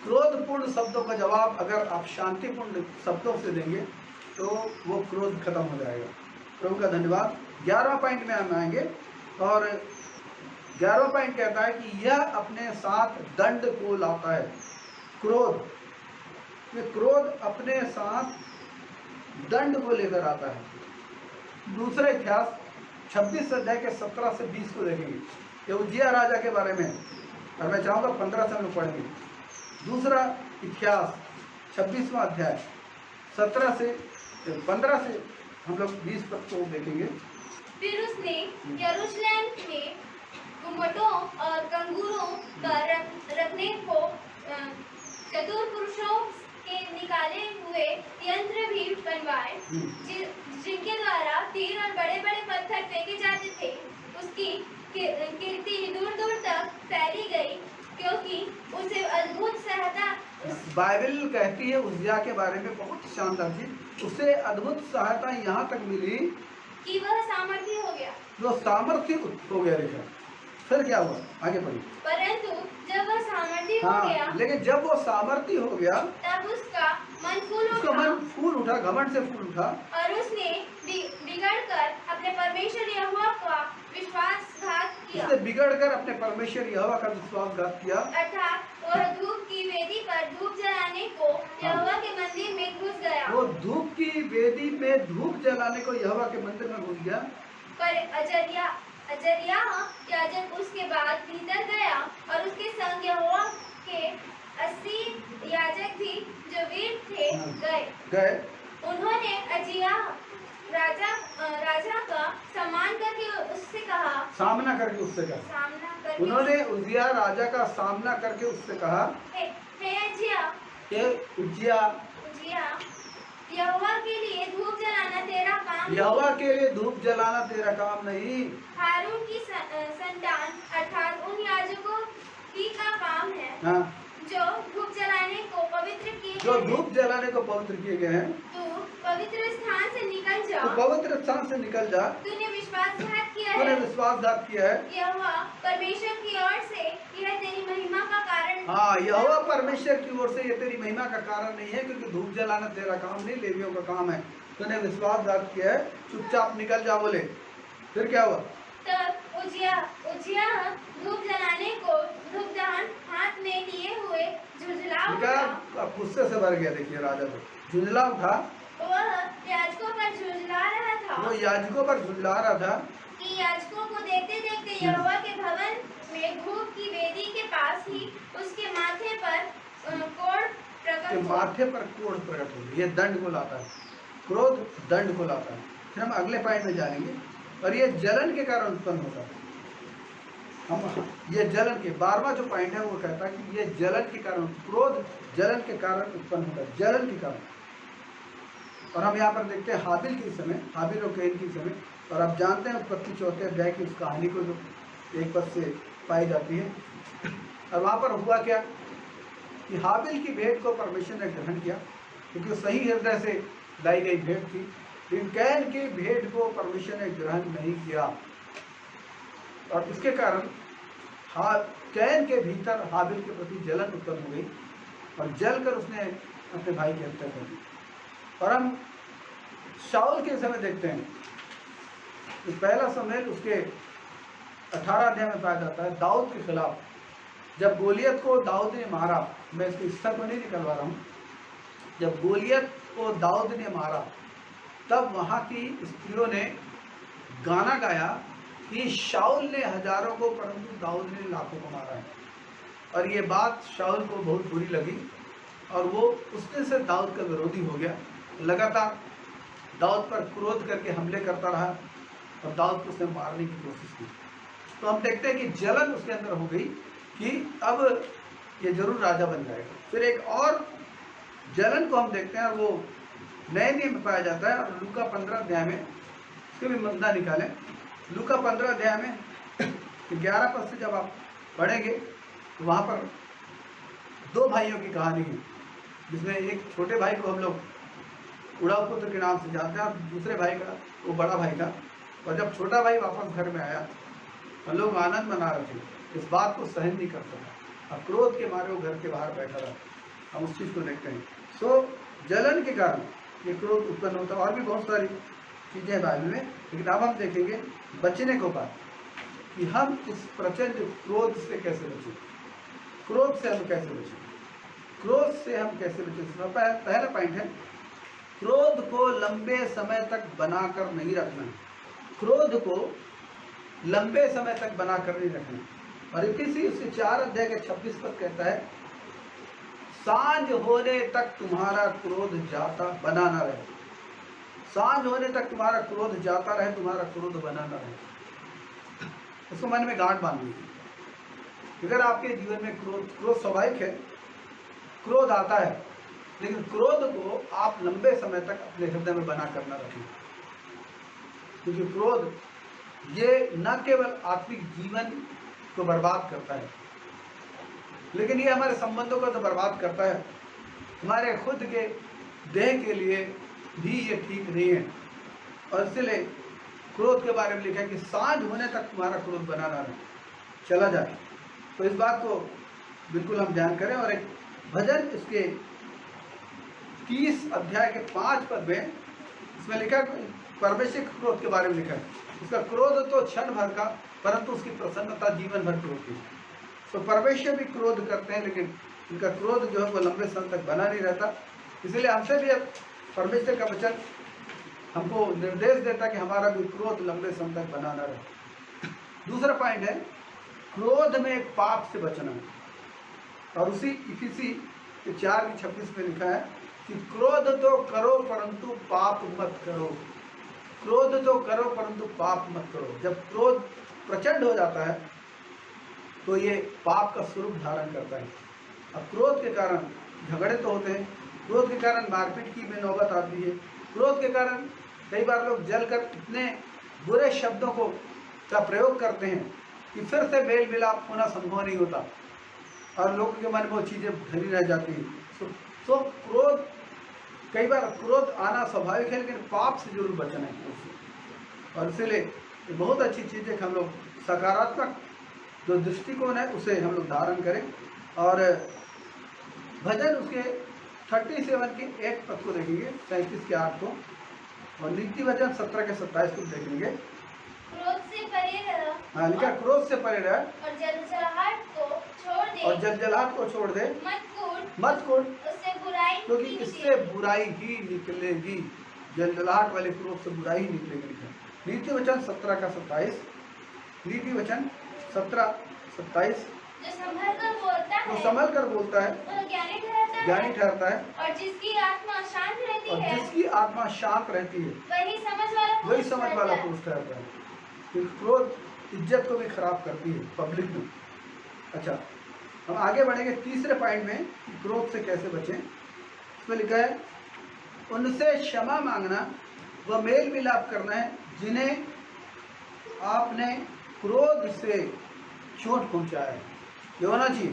क्रोधपूर्ण शब्दों का जवाब अगर आप शांतिपूर्ण शब्दों से देंगे तो वो क्रोध खत्म हो जाएगा। प्रभु का धन्यवाद। 11वां पॉइंट में हम आएंगे और 11वां पॉइंट कहता है कि यह अपने साथ दंड को लाता है। क्रोध, ये क्रोध अपने साथ दंड को लेकर आता है। दूसरा इतिहास 26 अध्याय के 17 से 20 को देखेंगे। ये उज्जिया राजा के बारे में और मैं चाहूँगा 15 से हम लोग पढ़ेंगे। दूसरा इतिहास 26वां अध्याय 15 से हम लोग 20 तक को देखेंगे। फिर उसने यरूशलेम के गुम्बदों और कंगूरों पर रखने को चतुर पुरुषों के निकाले हुए यंत्र भी बनवाए, जिनके द्वारा तीर और बड़े बड़े पत्थर फेंके जाते थे। उसकी कीर्ति दूर दूर तक फैली गई, क्योंकि उसे अद्भुत सहायता, बाइबल कहती है उज्जिया के बारे में बहुत शानदार चीज, उसे अद्भुत सहायता यहाँ तक मिली कि वह सामर्थी हो गया। जो सामर्थ्य हो गया। लिखा फिर क्या हुआ, आगे बढ़िए। परंतु जब वह सामर्थी हो गया, लेकिन जब वो सामर्थी हो गया तब उसका मन फूल उठा, घमंड से फूल उठा, और उसने बिगड़कर अपने परमेश्वर यहोवा का विश्वासघात किया। उसने बिगड़कर अपने परमेश्वर यहोवा का विश्वासघात किया। अर्थात वह धूप की वेदी पर धूप जलाने को यहोवा के मंदिर में घुस गया। वो धूप की वेदी में धूप जलाने को यहोवा के मंदिर में घुस गया। पर अजर्याह याजक उसके बाद भीतर गया और उसके संग यहोवा के 80 याजक भी जो वीर थे गए। उन्होंने राजा का सामना करके उससे कहा उन्होंने उजिया राजा का सामना करके उससे कहा, हे उजिया, यहोवा के लिए धूप जलाना तेरा काम यहोवा के लिए धूप जलाना तेरा काम नहीं, हारून की संतान अर्थात उन याजकों की का काम है। हाँ, जो धूप जलाने को पवित्र किए गए हैं। तू पवित्र स्थान से निकल जा, तूने विश्वासघात किया है, यहोवा परमेश्वर की ओर से यह तेरी महिमा का कारण। हाँ, यहोवा परमेश्वर की ओर से यह तेरी महिमा का कारण नहीं है, क्योंकि धूप जलाना तेरा काम नहीं, लेवियों का काम है। तूने विश्वासघात किया है, चुपचाप निकल जा। बोले फिर क्या हुआ? तब उजिया धूप जलाने को धूपदान हाथ में लिए हुए झुंझला उठा। गुस्से से भर गया। देखिए राजा तो झुंझला उठा, वह याजकों पर झुंझला रहा था कि याजकों को देखते देखते यहोवा के भवन में धूप की वेदी के पास ही उसके माथे पर कोढ़ प्रकट हो। ये दंड को लाता है, क्रोध दंड को लाता है। फिर हम अगले पॉइंट में जानेंगे। और ये जलन के कारण उत्पन्न होता है। ये जलन के 12वां जो पॉइंट है वो कहता है कि ये जलन के कारण, क्रोध जलन के कारण उत्पन्न होता है, जलन के कारण। और हम यहाँ पर देखते हैं हाबिल के समय, हाबिल और कैन के समय। और आप जानते हैं उत्पत्ति 4 अध्याय की उस कहानी को जो एक पद से पाई जाती है। और वहाँ पर हुआ क्या कि हाबिल की भेंट को परमेश्वर ने ग्रहण किया, क्योंकि सही हृदय से लाई गई भेंट थी। लेकिन कैन की भेंट को परमेश्वर ने ग्रहण नहीं किया, और इसके कारण कैन के भीतर हाबिल के प्रति जलन उत्पन्न हो गई, और जलकर उसने अपने भाई की हत्या कर दी। और हम शाऊल के समय देखते हैं, तो पहला समय उसके 18 अध्याय में पाया जाता है, दाऊद के खिलाफ जब गोलियत को दाऊद ने मारा। मैं इसके स्तर को नहीं निकलवा रहा हूँ। जब गोलियत को दाऊद ने मारा, तब वहाँ की स्त्रियों ने गाना गाया कि शाऊल ने हजारों को परंतु दाऊद ने लाखों को मारा है। और ये बात शाऊल को बहुत बुरी लगी, और वो उसने से दाऊद का विरोधी हो गया। लगातार दाऊद पर क्रोध करके हमले करता रहा, और दाऊद को उसने मारने की कोशिश की। तो हम देखते हैं कि जलन उसके अंदर हो गई कि अब ये जरूर राजा बन जाएगा। फिर एक और जलन को हम देखते हैं, और वो नए नियम में पाया जाता है। और लूका 15 अध्याय में इसके भी मद्दा निकालें। लूका 15 अध्याय में 11 पद से जब आप पढ़ेंगे तो वहाँ पर 2 भाइयों की कहानी है, जिसमें एक छोटे भाई को हम लोग उड़ाव पुत्र के नाम से जानते हैं, और दूसरे भाई का वो बड़ा भाई था। और जब छोटा भाई वापस घर में आया तो लोग आनंद मना रहे थे, इस बात को सहन नहीं कर सका, और क्रोध के मारे वो घर के बाहर बैठा रहा। हम उस चीज़ को देखते हैं। सो जलन के कारण ये क्रोध उत्पन्न होता है। और भी बहुत सारी चीज़ें हैं बाइबल में, लेकिन अब हम देखेंगे बचने को पाए कि हम इस प्रचंड क्रोध से कैसे बचें। क्रोध से हम कैसे बचें? इसमें पहला पॉइंट है, क्रोध को लंबे समय तक बनाकर नहीं रखना। क्रोध को लंबे समय तक बनाकर नहीं रखना। और किसी उसके 4 अध्याय के 26 पद कहता है, सांझ होने तक तुम्हारा क्रोध बना न रहे। सांझ होने तक तुम्हारा क्रोध जाता रहे, तुम्हारा क्रोध बना न रहे। उसको मन में गांठ बांध लीजिए। अगर आपके जीवन में क्रोध स्वाभाविक है, क्रोध आता है, लेकिन क्रोध को आप लंबे समय तक अपने हृदय में बना कर न रखें, क्योंकि क्रोध ये न केवल आत्मिक जीवन को बर्बाद करता है, लेकिन ये हमारे संबंधों को तो बर्बाद करता है। हमारे खुद के देह के लिए भी ये ठीक नहीं है। और इसलिए क्रोध के बारे में लिखा है कि सांझ होने तक तुम्हारा क्रोध बना ना रहे, चला जाए। तो इस बात को बिल्कुल हम ध्यान करें। और एक भजन इसके 30 अध्याय के 5 पद में इसमें लिखा, परमेश्वर के क्रोध के बारे में लिखा है, उसका क्रोध तो क्षण भर का, परंतु उसकी प्रसन्नता जीवन भर की होती है। तो परमेश्वर भी क्रोध करते हैं, लेकिन उनका क्रोध जो है वो लंबे समय तक बना नहीं रहता। इसलिए हमसे भी अब परमेश्वर का वचन हमको निर्देश देता है कि हमारा भी क्रोध लंबे समय तक बना न रहे। दूसरा पॉइंट है क्रोध में एक पाप से बचना, और उसी इफिसी 4:26 में लिखा है कि क्रोध तो करो परंतु पाप मत करो। क्रोध तो करो परंतु पाप मत करो। जब क्रोध प्रचंड हो जाता है तो ये पाप का स्वरूप धारण करता है। अब क्रोध के कारण झगड़े तो होते हैं, क्रोध के कारण मारपीट की में नौबत आती है, क्रोध के कारण कई बार लोग जलकर इतने बुरे शब्दों को का प्रयोग करते हैं कि फिर से मेल मिलाप होना संभव नहीं होता और लोगों के मन में वो चीज़ें भरी रह जाती हैं। तो क्रोध, कई बार क्रोध आना स्वाभाविक है, लेकिन पाप से जरूर बचना है उससे। और इसीलिए बहुत अच्छी चीज़ है कि हम लोग सकारात्मक जो दृष्टिकोण है उसे हम लोग धारण करें। और भजन उसके 37 के 1 पद को देखेंगे, 37 के 8 को, और नीति वचन 17 के 27 को देखेंगे। क्रोध से परे रह। हाँ, लिखा क्रोध से परे रह और जलजलाहट को छोड़ दे। और जलजलाहट को छोड़ दे। मत कूद उससे बुराई, क्योंकि इससे बुराई ही निकलेगी। जलजलाहट वाले क्रोध से बुराई ही निकलेगी। नीति वचन 17 का 27, नीति वचन 17-27। जो संभल कर बोलता है, वो संभल कर बोलता है, वह ज्ञानी ठहरता है। और जिसकी आत्मा शांत रहती है, जिसकी आत्मा शांत रहती है, वही समझ वाला पुरुष ठहरता है। क्योंकि क्रोध इज्जत को भी खराब करती है पब्लिक में। अच्छा, हम आगे बढ़ेंगे तीसरे पॉइंट में, क्रोध से कैसे बचें। इसमें लिखा है उनसे क्षमा मांगना व मेल मिलाप करना है जिन्हें आपने क्रोध से चोट पहुंचाया है। ये होना चाहिए,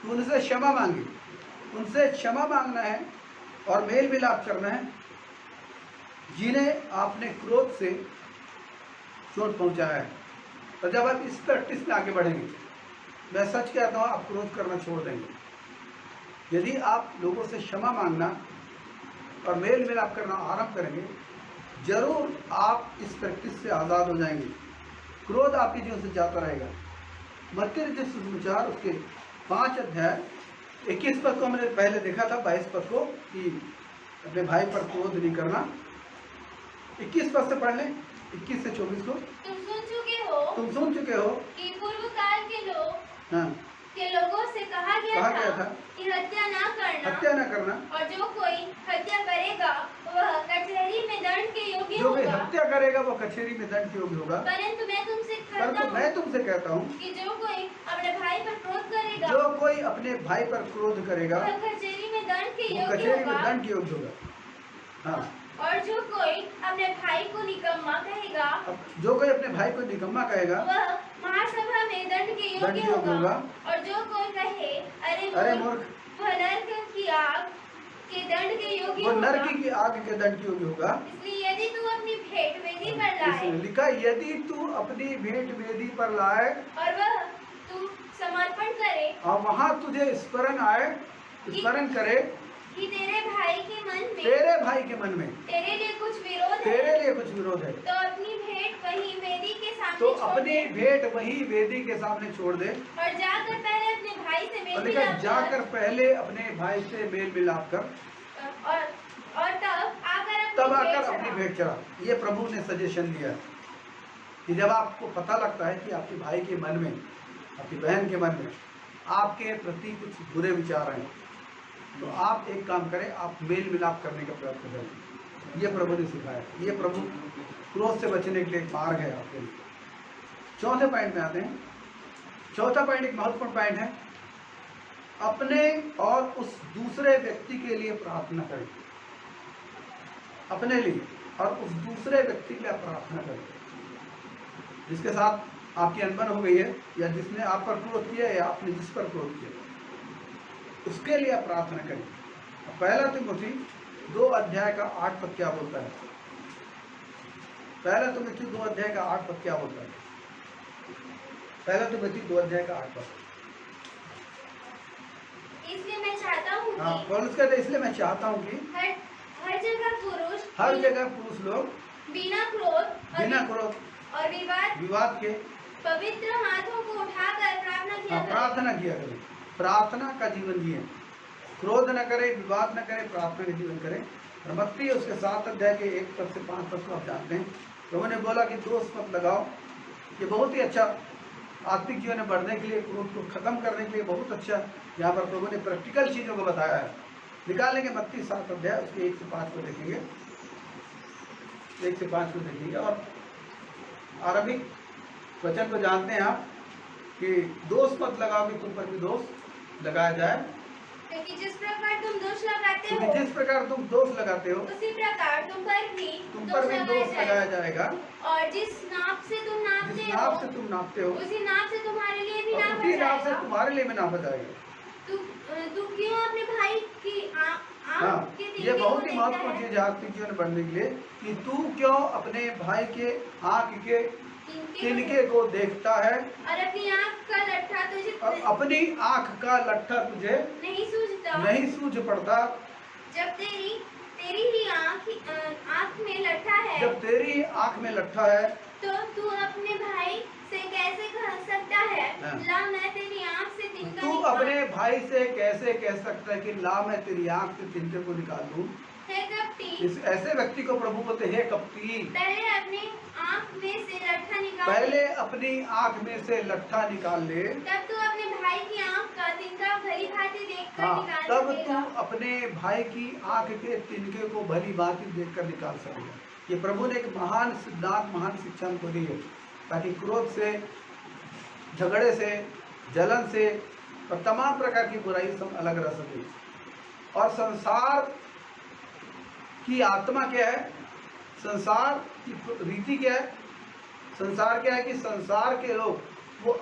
तो उनसे क्षमा मांगे, उनसे क्षमा मांगना है और मेल मिलाप करना है जिन्हें आपने क्रोध से चोट पहुंचाया है। तो जब आप इस प्रैक्टिस में आगे बढ़ेंगे, मैं सच कहता हूँ, आप क्रोध करना छोड़ देंगे। यदि आप लोगों से क्षमा मांगना और मेल मिलाप करना आरंभ करेंगे, जरूर आप इस प्रैक्टिस से आज़ाद हो जाएंगे। क्रोध आपके जीवन से जाता रहेगा। मत्ती रचित सुसमाचार उसके 5 अध्याय 21 पद को हमने पहले देखा था, 22 पद को, कि अपने भाई पर क्रोध नहीं करना। 21 पद से पढ़ लें, 21 से 24 को। तुम सुन चुके हो कि पूर्व काल के लोगों से कहा गया था कि हत्या न करना, और जो कोई हत्या करेगा वह कचहरी में दंड के योग्य होगा। जो हत्या करेगा वो कचहरी में दंड के योग्य होगा। परंतु मैं तुमसे कहता हूँ कि जो कोई अपने भाई पर क्रोध करेगा, वह कचहरी में दंड के योग्य होगा। हाँ। और जो कोई अपने भाई को निकम्मा कहेगा, वह महासभा में दंड के योग्य होगा। और जो कोई कहे अरे मूर्ख, वह नरक की आग के दंड के योग्य होगा। इसलिए यदि तू अपनी भेंट वेदी पर लाए, लिखा यदि तू अपनी भेंट वेदी पर लाए और वह तू समर्पण करे, और वहाँ तुझे स्मरण करे कि तेरे भाई के मन में तेरे लिए कुछ विरोध है, तो अपनी भेंट वही वेदी के सामने छोड़ दे, और जाकर पहले अपने भाई से मेल मिलाप कर, और तब आकर अपनी भेंट चढ़ा। ये प्रभु ने सजेशन दिया है कि जब आपको पता लगता है कि आपके भाई के मन में, आपकी बहन के मन में आपके प्रति कुछ बुरे विचार हैं, तो आप एक काम करें, आप मेल मिलाप करने का प्रयत्न करें। ये प्रभु ने सिखाया, ये प्रभु क्रोध से बचने के लिए एक मार्ग है आपके लिए। चौथे पॉइंट में आते हैं। चौथा पॉइंट एक महत्वपूर्ण पॉइंट है, अपने और उस दूसरे व्यक्ति के लिए प्रार्थना करें। अपने लिए और उस दूसरे व्यक्ति के लिए प्रार्थना करें जिसके साथ आपकी अनबन हो गई है, या जिसने आप पर क्रोध किया है, या आपने जिस पर क्रोध किया, उसके लिए आप प्रार्थना करें। पहला तिमोथी 2 अध्याय का 8 पद क्या बोलता है? पहला तिमोथी 2 अध्याय का 8 पद क्या बोलता है? पहला तिमोथी 2 अध्याय का 8 पद। इसलिए मैं चाहता हूँ कि, हाँ, पौलुस कहते हैं, इसलिए मैं चाहता हूँ कि हर जगह पुरुष लोग बिना क्रोध और विवाद के पवित्र हाथों को उठाकर प्रार्थना किया करें। प्रार्थना का जीवन जिए, क्रोध न करें, विवाद न करें, प्रार्थना का जीवन करें। और मत्ती उसके 7 अध्याय के 1 पद से 5 पद को आप जानते हैं। प्रभु ने बोला कि दोष मत लगाओ। ये बहुत ही अच्छा आत्मिक जीवन में बढ़ने के लिए, क्रोध को खत्म करने के लिए बहुत अच्छा यहाँ पर प्रभु ने प्रैक्टिकल चीज़ों को बताया है। निकालेंगे मत्ती 7 अध्याय उसके 1 से 5 को देखेंगे, 1 से 5 को देखेंगे। और आरंभिक वचन को जानते हैं आप कि दोष मत लगाओ कि तुम पर भी दोष लगाया जाए, क्योंकि जिस प्रकार तुम दोष लगाते हो, क्योंकि जिस प्रकार तुम दोष लगाते हो उसी प्रकार तुम पर भी दोष लगाया जाएगा। और जिस नाप से तुम नापते हो, उसी नाप से तुम्हारे लिए भी नापा उसी नाप से जाएगा। तुम्हारे लिए भी नापा जाएगा। तू क्यों अपने भाई की आँख के ये तिनके बहुत को ही देखता महत्वपूर्ण है, चीज है आत्मिक जीवन में बढ़ने के लिए कि तू क्यों अपने भाई के आँख के तिनके को देखता है और अपनी आँख का लट्ठा तुझे और अपनी आँख का लट्ठा तुझे नहीं सूझ पड़ता। जब तेरी ही आँख में लट्ठा है, जब तेरी आँख में लट्ठा है तो तू अपने भाई से कैसे कह सकता है, हाँ। ला मैं तेरी आँख से तिनका तू निकाल। अपने भाई से कैसे कह सकता है कि ला मैं तेरी आँख से तिनके को निकाल दूं। हे कपटी, इस ऐसे व्यक्ति को प्रभु बोलते हे कपटी, पहले अपनी आँख में से लट्ठा निकाल पहले अपनी आँख में से लट्ठा निकाल ले, तब तू अपने भाई की आँख का तिनका भली भांति देखकर हाँ, निकाल तब सकेगा। तू अपने भाई की आँख के तिनके को भली भांति देखकर निकाल सकेगा। ये प्रभु ने एक महान सिद्धांत, महान शिक्षा हमको दी है, ताकि क्रोध से, झगड़े से, जलन से और तमाम प्रकार की बुराई से हम अलग रह सके। और संसार की आत्मा क्या है, संसार की रीति क्या है, संसार क्या है कि संसार के लोग वो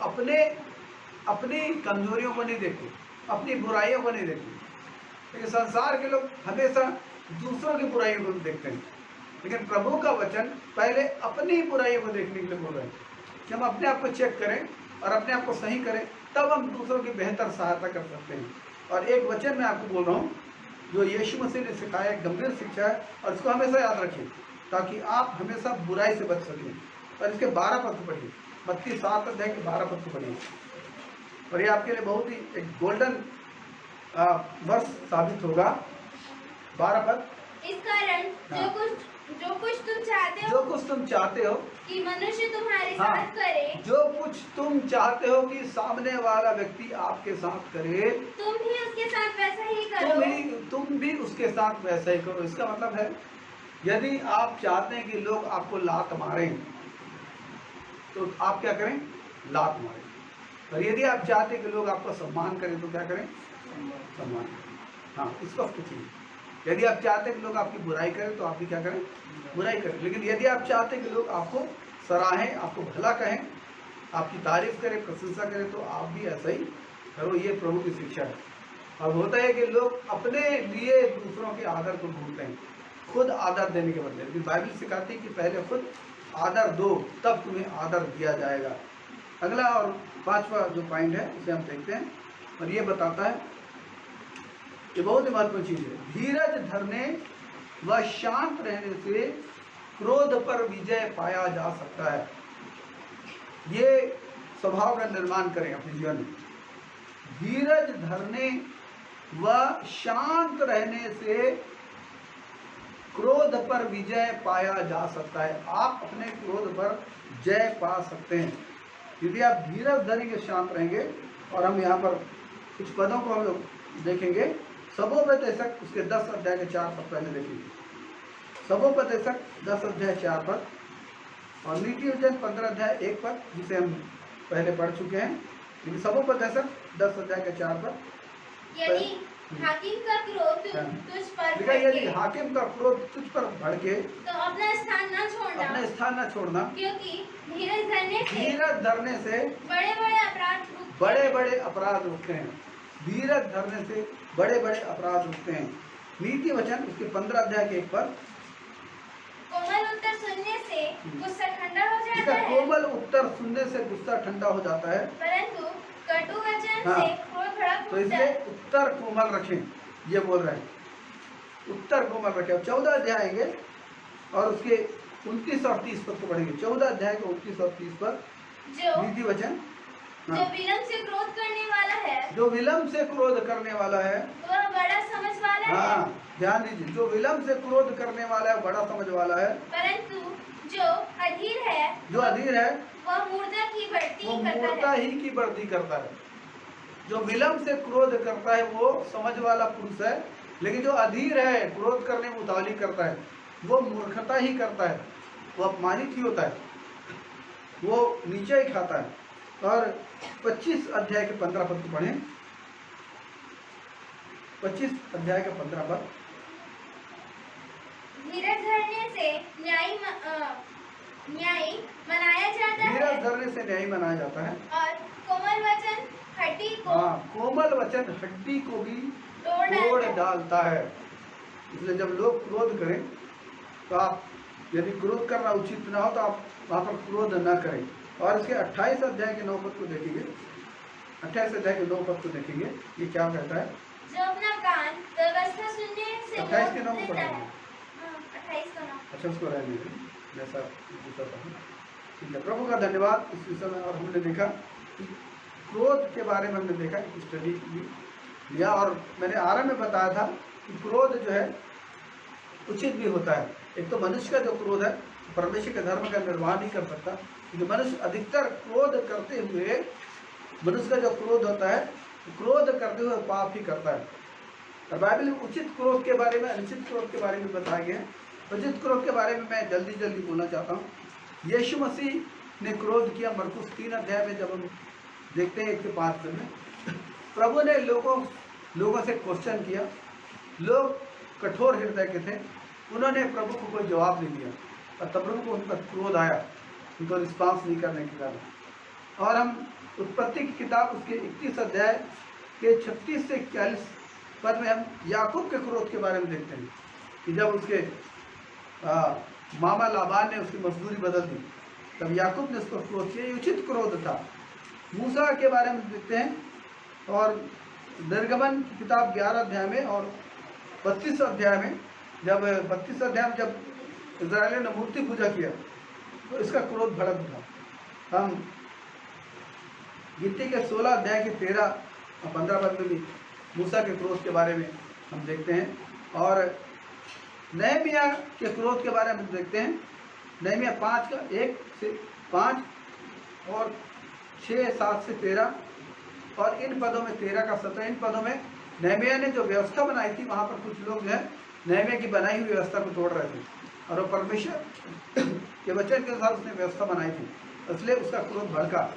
अपनी कमजोरियों को नहीं देखते, अपनी बुराइयों को नहीं देखते, लेकिन संसार के लोग हमेशा दूसरों की बुराइयों को देखते हैं। लेकिन प्रभु का वचन पहले अपनी बुराइयों को देखने के लिए बोल रहे हैं कि हम अपने आप को चेक करें और अपने आप को सही करें, तब हम दूसरों की बेहतर सहायता कर सकते हैं। और एक वचन मैं आपको बोल रहा हूँ जो यीशु मसीह ने सिखाया, एक गंभीर शिक्षा है, और इसको हमेशा याद रखिए ताकि आप हमेशा बुराई से बच सकें। और इसके 12 पद को पढ़िए, मत्ती 7 अध्याय के 12 पद को पढ़िए, और ये आपके लिए बहुत ही एक गोल्डन वर्ष साबित होगा। 12 पद, इस कारण जो कुछ तुम चाहते हो कि मनुष्य तुम्हारे साथ करे, जो कुछ तुम चाहते हो कि सामने वाला व्यक्ति आपके साथ करे, तुम भी उसके साथ वैसा ही करो। तुम भी उसके साथ वैसा ही करो। इसका मतलब है यदि आप चाहते हैं कि लोग आपको लात मारें तो आप क्या करें, लात मारें। और यदि आप चाहते हैं कि लोग आपको सम्मान करें तो क्या करें, सम्मान करें। हाँ, इसको पूछिए। यदि आप चाहते हैं कि लोग आपकी बुराई करें तो आप भी क्या करें, बुराई करें। लेकिन यदि आप चाहते हैं कि लोग आपको सराहें, आपको भला कहें, आपकी तारीफ करें, प्रशंसा करें, तो आप भी ऐसा ही करो। ये प्रभु की शिक्षा है। और होता है कि लोग अपने लिए दूसरों के आदर को ढूंढते हैं, खुद आदर देने के बदले। लेकिन बाइबल सिखाती है कि पहले खुद आदर दो, तब तुम्हें आदर दिया जाएगा। अगला और 5वां जो पॉइंट है उसे हम देखते हैं, और ये बताता है, ये बहुत ही महत्वपूर्ण चीज है, धीरज धरने व शांत रहने से क्रोध पर विजय पाया जा सकता है। ये स्वभाव का निर्माण करें अपने जीवन में। धीरज धरने व शांत रहने से क्रोध पर विजय पाया जा सकता है। आप अपने क्रोध पर जय पा सकते हैं यदि आप धीरज धरेंगे, शांत रहेंगे। और हम यहाँ पर कुछ पदों को हम लोग देखेंगे। सबोपदेशक उसके 10 अध्याय के 4 पद पहले देखेंगे। सबोपदेशक 10 अध्याय 4 पद, और नीति वचन 15 अध्याय 1 पद, जिसे हम पहले पढ़ चुके हैं। लेकिन सबोपदेशक 10 अध्याय के 4 पद, यदि हाकिम का क्रोध तुझ पर देखा, यदि हाकिम का क्रोध तुझ पर भड़के तो अपना स्थान न छोड़ना, अपना स्थान न छोड़ना, क्योंकि धीरज धरने से बड़े बड़े अपराध रुकते हैं। धीरज धरने से बड़े बड़े अपराध रुकते हैं। नीति वचन उसके 15 अध्याय के 1 पद, कोमल उत्तर सुनने से गुस्सा ठंडा हो जाता है, कोमल उत्तर सुनने से गुस्सा ठंडा हो जाता है, परंतु कटु वचन से क्रोध भड़क तो इसलिए उत्तर कोमल रखें, ये बोल रहे हैं, उत्तर कोमल रखें। 14 अध्याय आएंगे और उसके 29 और 30 पद को पढ़ेंगे। 14 अध्याय के 29 और 30 पद, नीति वचन। जो विलम्ब से क्रोध करने वाला है, जो विलम्ब से क्रोध करने वाला है, वह बड़ा समझ वाला वाला है, हाँ ध्यान दीजिए, जो विलम्ब से क्रोध करने वाला है बड़ा समझ वाला है, परंतु जो अधीर है जो अधीर है वह मूर्धा की बढ़ती वो करता मूर्ता है। ही की बढ़ती करता है। जो विलम्ब से क्रोध करता है वो समझ वाला पुरुष है, लेकिन जो अधीर है, क्रोध करने में उतावली करता है, वो मूर्खता ही करता है, वो अपमानित ही होता है, वो नीचे ही खाता है। और 25 अध्याय के 15 पद को पढ़ें। 25 अध्याय के 15 पद। धीरज धरने से न्याय मनाया जाता है, धीरज धरने से न्याय मनाया जाता है, और कोमल वचन हड्डी को हाँ कोमल वचन हड्डी को भी तोड़ डालता है। इसलिए जब लोग क्रोध करें तो आप, यदि क्रोध करना उचित ना हो तो आप वहाँ पर क्रोध न करें। और इसके 28 अध्याय के 9 पद को देखेंगे, 28 अध्याय के 9 पद को देखेंगे, ये क्या कहता है। जो अपना कान व्यवस्था सुनने से 28 के 9 रोक को देता पढ़ेंगे। है। 28 का 9। अच्छा उसको रहने दें, जैसा दूसरा पढ़ें। ठीक है, प्रभु का धन्यवाद इस विषय में। और हमने देखा कि क्रोध के बारे में, हमने देखा स्टडी लिया, और मैंने आरंभ में बताया था कि क्रोध जो है उचित भी होता है। एक तो मनुष्य का जो क्रोध है परमेश्वर के धर्म का निर्वाह नहीं कर सकता, क्योंकि मनुष्य अधिकतर क्रोध करते हुए, मनुष्य का जो क्रोध होता है क्रोध करते हुए पाप ही करता है। और बाइबल में उचित क्रोध के बारे में, अनुचित क्रोध के बारे में बताया गया है। उचित क्रोध के बारे में मैं जल्दी जल्दी बोलना चाहता हूँ। यीशु मसीह ने क्रोध किया मरकुस 3 अध्याय में, जब हम देखते हैं 1 से 5 में, प्रभु ने लोगों से क्वेश्चन किया। लोग कठोर हृदय के थे, उन्होंने प्रभु को कोई जवाब नहीं दिया, और तब प्रभु को उन पर क्रोध आया, उनको रिस्पॉन्स नहीं करने के कारण। और हम उत्पत्ति की किताब उसके 21 अध्याय के 36 से 41 पद में हम याकूब के क्रोध के बारे में देखते हैं कि जब उसके मामा लाबान ने उसकी मजदूरी बदल दी, तब याकूब ने उसको क्रोध किया। ये उचित क्रोध था। मूसा के बारे में देखते हैं, और निर्गमन की किताब 11 अध्याय में और 32 अध्याय में, जब 32 अध्याय में जब इस्राएलियों ने मूर्ति पूजा किया तो इसका क्रोध भड़क उठा। हम गिनती के 16 अध्याय के 13 और 15 पद में भी मूसा के क्रोध के बारे में हम देखते हैं। और नहमिया के क्रोध के बारे में देखते हैं। नहमिया 5 का 1 से 5 और 6, 7 से 13, और इन पदों में 13 का 17, इन पदों में नहमिया ने जो व्यवस्था बनाई थी, वहाँ पर कुछ लोग जो है नहमिया की बनाई हुई व्यवस्था को तोड़ रहे थे, और वो परमेश्वर के वचन के अनुसार उसने व्यवस्था बनाई थी, इसलिए उसका क्रोध भड़का।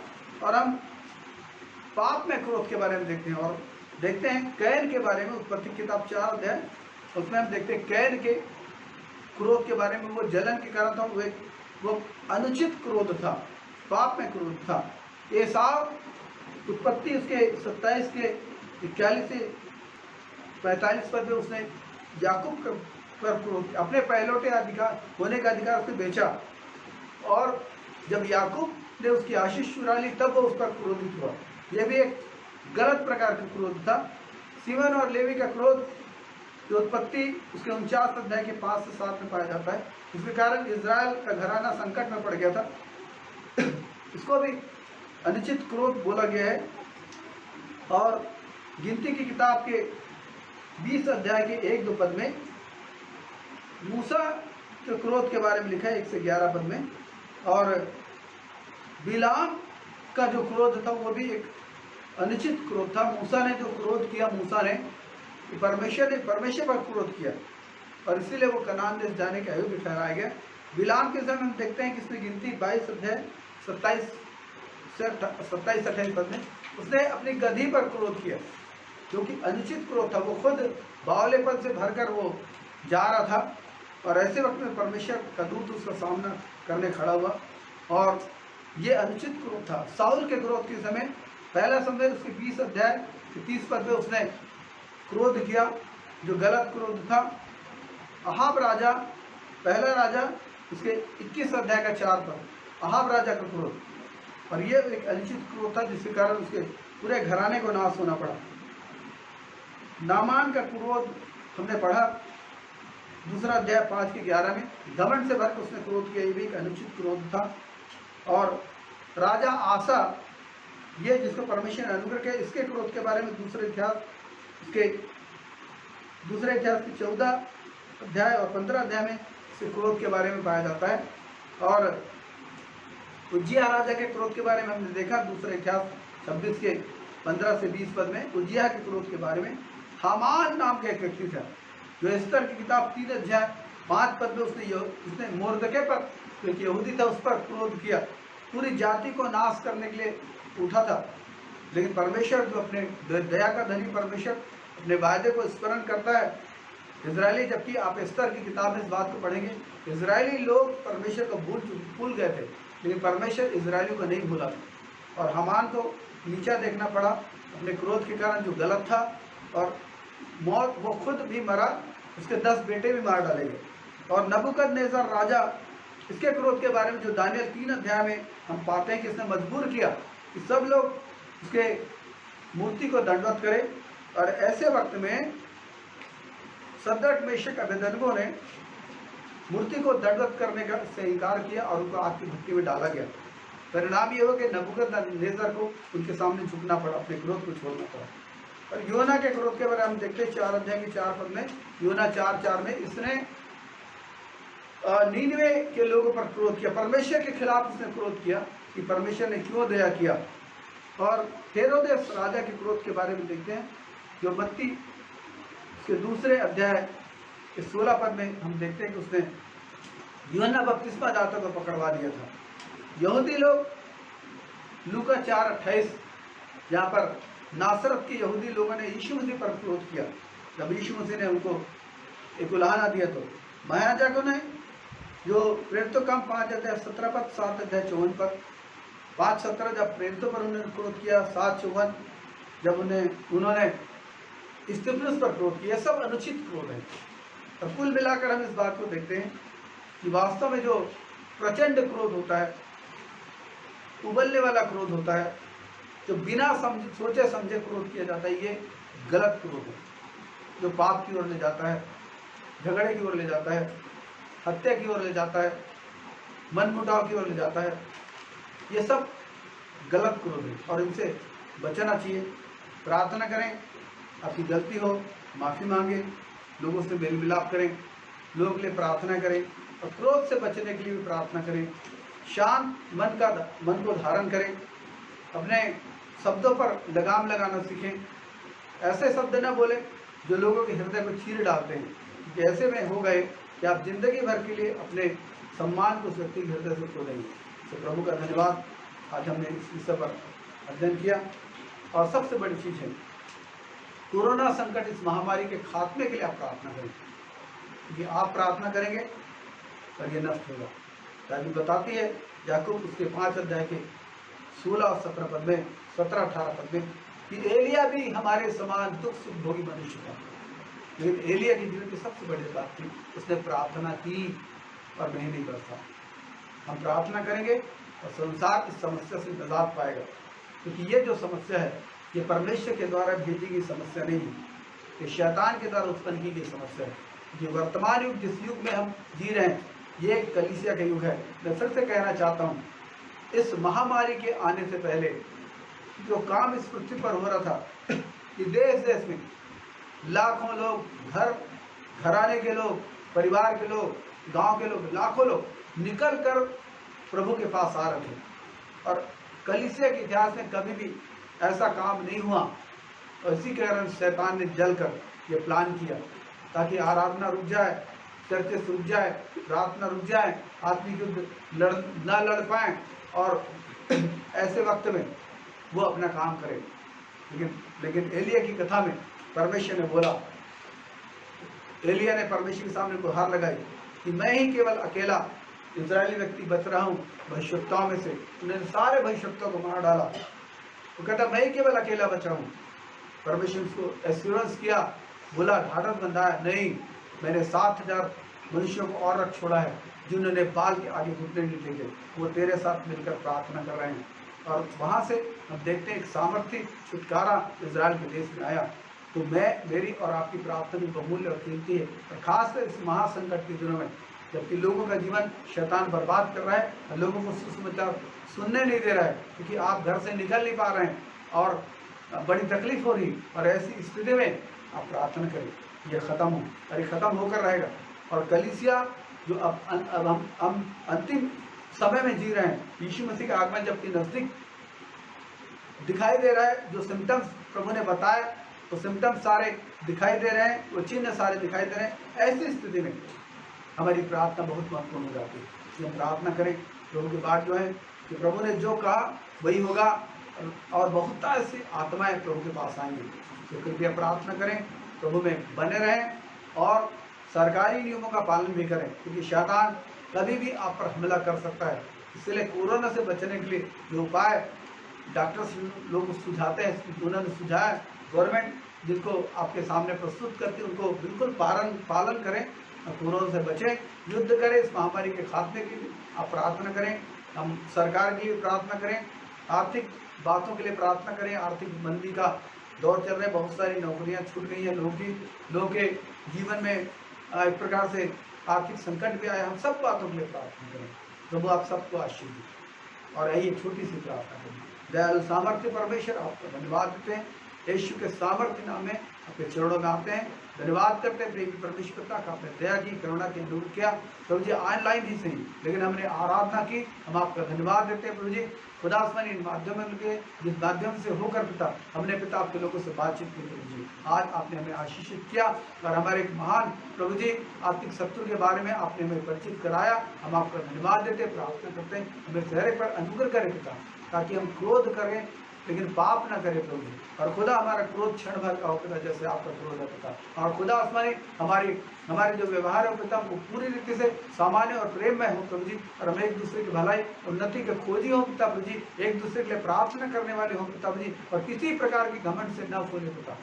और हम पाप में क्रोध के बारे में देखते हैं, और देखते हैं कैन के बारे में। उत्पत्ति किताब 4 अध्याय, उसमें हम देखते हैं कैन के क्रोध के बारे में। वो जलन के कारण था, वो अनुचित क्रोध था, पाप में क्रोध था। एसाव, उत्पत्ति उसके 27 के 41 से 45 पद में उसने याकूब पर क्रोध, अपने पहलौठे अधिकार होने का अधिकार उसने बेचा, और जब याकूब ने उसकी आशीष चुरा ली तब वो उस पर क्रोधित हुआ। यह भी एक गलत प्रकार का क्रोध था। सिमन और लेवी का क्रोध जो उत्पत्ति उसके 49 अध्याय के 5 से 7 में पाया जाता है, इसके कारण इजराइल का घराना संकट में पड़ गया था। इसको भी अनुचित क्रोध बोला गया है। और गिनती की किताब के 20 अध्याय के 1-2 पद में मूसा के क्रोध के बारे में लिखा है, 1 से 11 पद में। और बिलाम का जो क्रोध था वो भी एक अनुचित क्रोध था। मूसा ने जो क्रोध किया, मूसा ने परमेश्वर पर क्रोध किया, और इसीलिए वो कनान देश जाने के अयोग्य ठहराया गया। बिलाम के समय हम देखते हैं कि इसमें गिनती 22 अध्याय 27 से 27-28 पद में उसने अपनी गधी पर क्रोध किया, जो कि अनुचित क्रोध था। वो खुद बावलेपन से भरकर वो जा रहा था, और ऐसे वक्त में परमेश्वर का दूत उसका सामना करने खड़ा हुआ, और ये अनुचित क्रोध था। साउल के क्रोध के समय, पहला समय उसके 20 अध्याय 30 पद में उसने क्रोध किया, जो गलत क्रोध था। अहाब राजा, पहला राजा उसके 21 अध्याय का 4 पद, अहाब राजा का क्रोध, और ये एक अनुचित क्रोध था जिसके कारण उसके पूरे घराने को नाश होना पड़ा। नामान का क्रोध हमने पढ़ा, दूसरा अध्याय 5 के 11 में। घमंड से भरकर उसने क्रोध किया, ये भी एक अनुचित क्रोध था। और राजा आसा, ये जिसको परमेश्वर ने अनुग्रह किया, इसके क्रोध के बारे में दूसरे इतिहास उसके दूसरे इतिहास के 14 अध्याय और 15 अध्याय में इसके क्रोध के बारे में पाया जाता है। और उज्जिया राजा के क्रोध के बारे में हमने देखा दूसरे इतिहास 26 के 15 से 20 पद में उज्जिया के क्रोध के बारे में। हामान नाम का एक व्यक्ति था जो एस्तर की किताब 3 अध्याय 5 पद में उसने मोर्दके पर, जो एक यहूदी था, उस पर क्रोध किया, पूरी जाति को नाश करने के लिए उठा था। लेकिन परमेश्वर जो अपने दया का धनी परमेश्वर अपने वायदे को स्मरण करता है। इजरायली, जबकि आप एस्तर की किताब में इस बात को पढ़ेंगे, इजरायली लोग परमेश्वर को भूल गए थे, लेकिन परमेश्वर इजरायलियों को नहीं भूला। और हामान को नीचा देखना पड़ा अपने क्रोध के कारण, जो गलत था, और मौत वो खुद भी मरा, उसके 10 बेटे भी मार डाले गए। और नबूकदनेस्सर राजा, इसके क्रोध के बारे में जो दानियल 3 अध्याय में हम पाते हैं कि इसने मजबूर किया कि सब लोग उसके मूर्ति को दंडवत करें। और ऐसे वक्त में सद्रक, मेशक, अबेदनगो ने मूर्ति को दंडवत करने का से इनकार किया और उनको आग की भट्टी में डाला गया। परिणाम ये हो कि नबूकदनेस्सर को उनके सामने झुकना पड़ा, अपने क्रोध को छोड़ना पड़ा। और योना के क्रोध के बारे में हम देखते हैं 4 अध्याय के 4 पद में, योना 4:4 में, इसने नीनवे के लोगों पर क्रोध किया, परमेश्वर के खिलाफ उसने क्रोध किया कि परमेश्वर ने क्यों दया किया। और हेरोदेस राजा के क्रोध के बारे में देखते हैं, जो मत्ती के दूसरे अध्याय के 16 पद में हम देखते हैं कि उसने यूहन्ना बपतिस्मा दाता को पकड़वा दिया था। यहूदी लोग लूका 4:28, जहाँ पर नासरत के यहूदी लोगों ने यीशु मसीह पर क्रोध किया। जब यीशु मसीह ने उनको एक उलाहना दिया तो महायाजकों ने, जो प्रेरितों काम 5 अध्याय 17 पद, 7 अध्याय 54 पद, 5:17 जब प्रेरितों पर उन्होंने क्रोध किया, 7:54 जब उन्होंने स्तिफनुस पर क्रोध किया। सब अनुचित क्रोध है। और कुल मिलाकर हम इस बात को देखते हैं कि वास्तव में जो प्रचंड क्रोध होता है, उबलने वाला क्रोध होता है, जो बिना सोचे समझे क्रोध किया जाता है, ये गलत क्रोध है, जो पाप की ओर ले जाता है, झगड़े की ओर ले जाता है, हत्या की ओर ले जाता है, मनमुटाव की ओर ले जाता है। ये सब गलत क्रोध है और इनसे बचना चाहिए। प्रार्थना करें, आपकी गलती हो माफ़ी मांगे, लोगों से मेल मिलाप करें, लोगों के लिए प्रार्थना करें, और क्रोध से बचने के लिए भी प्रार्थना करें। शांत मन को धारण करें, अपने शब्दों पर लगाम लगाना सीखें। ऐसे शब्द न बोले जो लोगों के हृदय को चीर डालते हैं, क्योंकि ऐसे में हो गए कि आप जिंदगी भर के लिए अपने सम्मान को उस व्यक्ति के हृदय से खो देंगे। तो प्रभु का धन्यवाद, आज हमने इस विषय पर अध्ययन किया। और सबसे बड़ी चीज़ है, कोरोना संकट, इस महामारी के खात्मे के लिए आप प्रार्थना करें, क्योंकि आप प्रार्थना करेंगे और ये नष्ट होगा। बाइबल बताती है, याकूब उसके 5 अध्याय के 16 और 17 पद में, 17-18 पद में, कि एलिया भी हमारे समान दुख सुख भोगी मनुष्य था, लेकिन एलिया की जीवन की सबसे बड़ी बात थी, उसने प्रार्थना की और नहीं बरसा। हम प्रार्थना करेंगे और संसार इस समस्या से निजात पाएगा, क्योंकि ये जो समस्या है, ये परमेश्वर के द्वारा भेजी गई समस्या नहीं है, ये शैतान के द्वारा उत्पन्न की गई समस्या है। ये वर्तमान युग, जिस युग में हम जी रहे हैं, ये एक कलीसिया का युग है। मैं फिर से कहना चाहता हूँ, इस महामारी के आने से पहले जो काम इस पृथ्वी पर हो रहा था, कि देश देश में लाखों लोग, घराने के लोग, परिवार के लोग, गांव के लोग, लाखों लोग निकल कर प्रभु के पास आ रहे थे। और कलीसिया के इतिहास में कभी भी ऐसा काम नहीं हुआ, और इसी कारण शैतान ने जलकर ये प्लान किया, ताकि आराधना रुक जाए, चर्चें रुक जाए, प्रार्थना रुक जाए, आत्मिक युद्ध न लड़ पाए, और ऐसे वक्त में वो अपना काम करे। लेकिन एलिया की कथा में परमेश्वर ने बोला, एलिया ने परमेश्वर के सामने गुहार लगाई कि मैं ही केवल अकेला इजरायली व्यक्ति बच रहा हूँ भविष्यवक्ताओं में से। उन्होंने सारे भविष्यवक्ताओं को मार डाला। वो कहता मैं ही केवल अकेला बचा हूँ। परमेश्वर उसको एश्योरेंस किया, बोला, ढाढ़स बंधाया, नहीं, मैंने 7,000 मनुष्यों को और रख छोड़ा है जिन्होंने बाल के आगे घुटने नहीं टेके, वो तेरे साथ मिलकर प्रार्थना कर रहे हैं। और वहाँ से हम देखते हैं एक सामर्थ्य छुटकारा इजराइल के देश में आया। तो मेरी और आपकी प्रार्थना भी बहुमूल्य और कीमती है, और खासकर इस महासंकट के दिनों में, जबकि लोगों का जीवन शैतान बर्बाद कर रहा है और लोगों को सुसमाचार सुनने नहीं दे रहा है, क्योंकि आप घर से निकल नहीं पा रहे हैं और बड़ी तकलीफ हो रही। और ऐसी स्थिति में आप प्रार्थना करें, ये खत्म हो, और ये खत्म होकर रहेगा। और कलीसिया जो अब हम अंतिम समय में जी रहे हैं, यीशु मसीह का आगमन जबकि नजदीक दिखाई दे रहा है, जो सिम्टम्स प्रभु ने बताए वो सिम्टम्स सारे दिखाई दे रहे हैं, वो चिन्ह सारे दिखाई दे रहे हैं। ऐसी स्थिति में हमारी प्रार्थना बहुत महत्वपूर्ण हो जाती है। इसलिए हम प्रार्थना करें प्रभु की बात जो है कि प्रभु ने जो कहा वही होगा, और बहुत ऐसी आत्माएं प्रभु के पास आएंगी। तो कृपया प्रार्थना करें, प्रभु में बने रहें और सरकारी नियमों का पालन भी करें, क्योंकि शैतान कभी भी आप पर हमला कर सकता है। इसलिए कोरोना से बचने के लिए जो उपाय डॉक्टर्स लोग सुझाते हैं, उन्होंने सुझाया, गवर्नमेंट जिनको आपके सामने प्रस्तुत करती है उनको बिल्कुल पालन करें, कोरोना से बचें, युद्ध करें इस महामारी के खात्मे के लिए। आप प्रार्थना करें, हम सरकार के लिए प्रार्थना करें, आर्थिक बातों के लिए प्रार्थना करें। आर्थिक मंदी का दौर चल रहा है, बहुत सारी नौकरियां छूट गई हैं, लोगों के जीवन में एक प्रकार से आर्थिक संकट भी आया। हम सब बातों के लिए प्रार्थना करें, प्रभु आप सबको आशीष दें। और यही छोटी सी प्रार्थना करें। दयालु सामर्थ्य परमेश्वर, आपका धन्यवाद देते हैं, यीशु के सामर्थ्य नाम में आपके चरणों में आते हैं, धन्यवाद करते हैं प्रेमी परमेश्वर का आपने दया की, करुणा की, अनुग्रह किया प्रभु जी। ऑनलाइन ही सही लेकिन हमने आराधना की, हम आपका धन्यवाद देते हैं प्रभु जी। खुदा आसमानी इन माध्यम के जिस माध्यम से होकर पिता हमने पिता आपके लोगों से बातचीत की प्रभु जी, आज आपने हमें आशीषित किया और हमारे एक महान प्रभु जी आर्थिक शत्रु के बारे में आपने हमें परिचित कराया। हम आपका धन्यवाद देते हैं, प्रार्थना करते हैं हमें चेहरे पर अनुग्रह करें पिता, ताकि हम क्रोध करें लेकिन पाप ना करे प्रभु जी। और खुदा हमारा क्रोध क्षण भर का हो पिता, जैसे आपका क्रोध है पिता। और खुदा आसमानी हमारे जो व्यवहार है पिता वो पूरी रीति से सामान्य और प्रेम में हो प्रभु जी, और हम एक दूसरे की भलाई उन्नति के खोजी हो पिता प्रभु जी, एक दूसरे के लिए प्रार्थना करने वाले हो पिता प्रभु जी, और किसी प्रकार की घमंड से न सोने पिता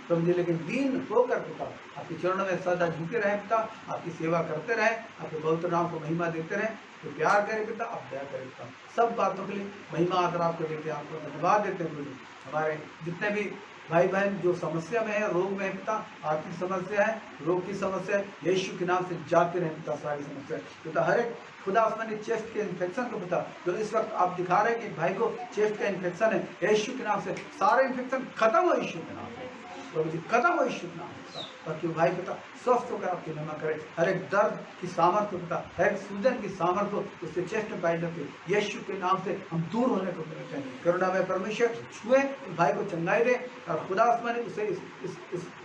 प्रभु जी, लेकिन दीन होकर पिता आपके चरणों में सदा झुके रहे पिता, आपकी सेवा करते रहे, आपके पवित्र नाम को महिमा देते रहे। तो प्यार करें पिता, आप दया करें पिता, सब बातों के लिए महिमा आदर आपको देते हैं, आपको धन्यवाद देते हैं प्रभु जी। हमारे जितने भी भाई बहन जो समस्या में है, रोग में है पिता, आर्थिक समस्या है, रोग की समस्या है, यीशु के नाम से जाते रहे पिता सारी समस्या पिता। हर एक खुदा आसमानी चेस्ट के इन्फेक्शन को पिता, जो इस वक्त आप दिखा रहे हैं कि भाई को चेस्ट का इन्फेक्शन है, यीशु के नाम से सारे इन्फेक्शन खत्म हो यीशु के नाम से प्रभु जी, खत्म हो यीशु के नाम से, ताकि भाई पिता स्वस्थ होकर आपकी महिमा करे। हर एक दर्द की सामर्थ्य पिता, हर एक सूजन की सामर्थ्य उसके चेस्ट में पाई जाती है, यीशु के नाम से हम दूर होने को मिलते हैं। करुणा में परमेश्वर छुए भाई को चंगाई दे, और खुदा आसमानी उसे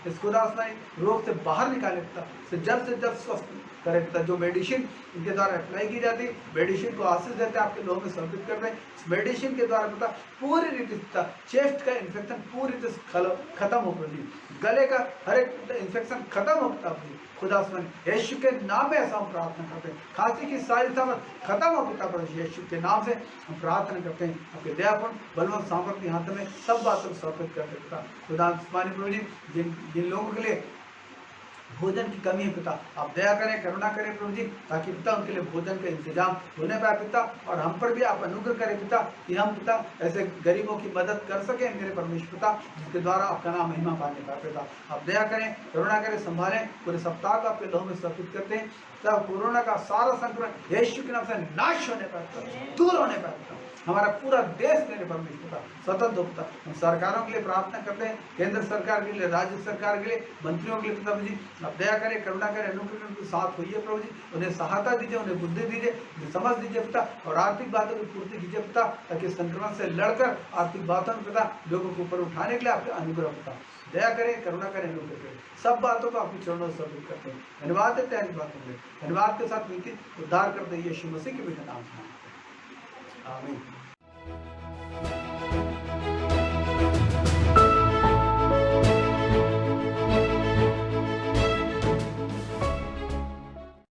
इस खुदा आसमानी रोग से बाहर निकाले पिता, से जल्द स्वस्थ करे पिता। जो मेडिसिन इनके द्वारा अप्लाई की जाती है, मेडिसिन को आशीष देते हैं, आपके लोगों में समर्पित करते हैं। इस मेडिसिन के द्वारा पिता पूरी रीति से चेस्ट का इन्फेक्शन पूरी रीति से खत्म हो प्रभु, गले का हर एक इन्फेक्शन खत्म हो पिता प्रभु, खुदा सुन यीशु के नाम में ऐसा हम प्रार्थना करते हैं। खांसी की सारी सामर्थ खत्म हो पिता प्रभु, यीशु के नाम से हम प्रार्थना करते हैं। आपके दयापूर्ण बलवंत सामर्थ्य हाथ में सब बातों को समर्पित करते हैं पिता। खुदा सुमानी प्रभु जी, जिन लोगों के लिए भोजन की कमी है पिता, आप दया करें, करुणा करें प्रभु जी, ताकि पिता उनके लिए भोजन का इंतजाम होने पाए पिता। और हम पर भी आप अनुग्रह करें पिता, कि हम पिता ऐसे गरीबों की मदद कर सकें मेरे परमेश्वर पिता, जिसके द्वारा आपका नाम महिमा पाने पाए पिता। आप दया करें, करुणा करें, संभालें। पूरे सप्ताह को आपके लोगों में समर्पित करते हैं। तब कोरोना का सारा संक्रमण यीशु के नाम से नाश होने पाए, दूर होने पाए पिता। हमारा पूरा देश मेरे परमेश्वर स्वतंत्र होता। हम सरकारों के लिए प्रार्थना करते हैं, केंद्र सरकार के लिए, राज्य सरकार के लिए, मंत्रियों के लिए पिता जी, आप दया करें, करुणा करें, अनुग्रह उनके साथ होइए प्रभु जी। उन्हें सहायता दीजिए, उन्हें बुद्धि दीजिए, उन्हें समझ दीजिए पिता, और आर्थिक बातों की पूर्ति कीजिए पिता, ताकि संक्रमण से लड़कर आर्थिक बातों में पिता लोगों को ऊपर उठाने के लिए आपके अनुग्रह पिता दया करें, करुणा करें, अनुग्रह करें। सब बातों को आपके चरणों से समर्पित करते हैं। धन्यवाद देते हैं इन बातों में, धन्यवाद के साथ नीति उद्धार करते हैं यीशु मसीह के भी नाम से, आमीन।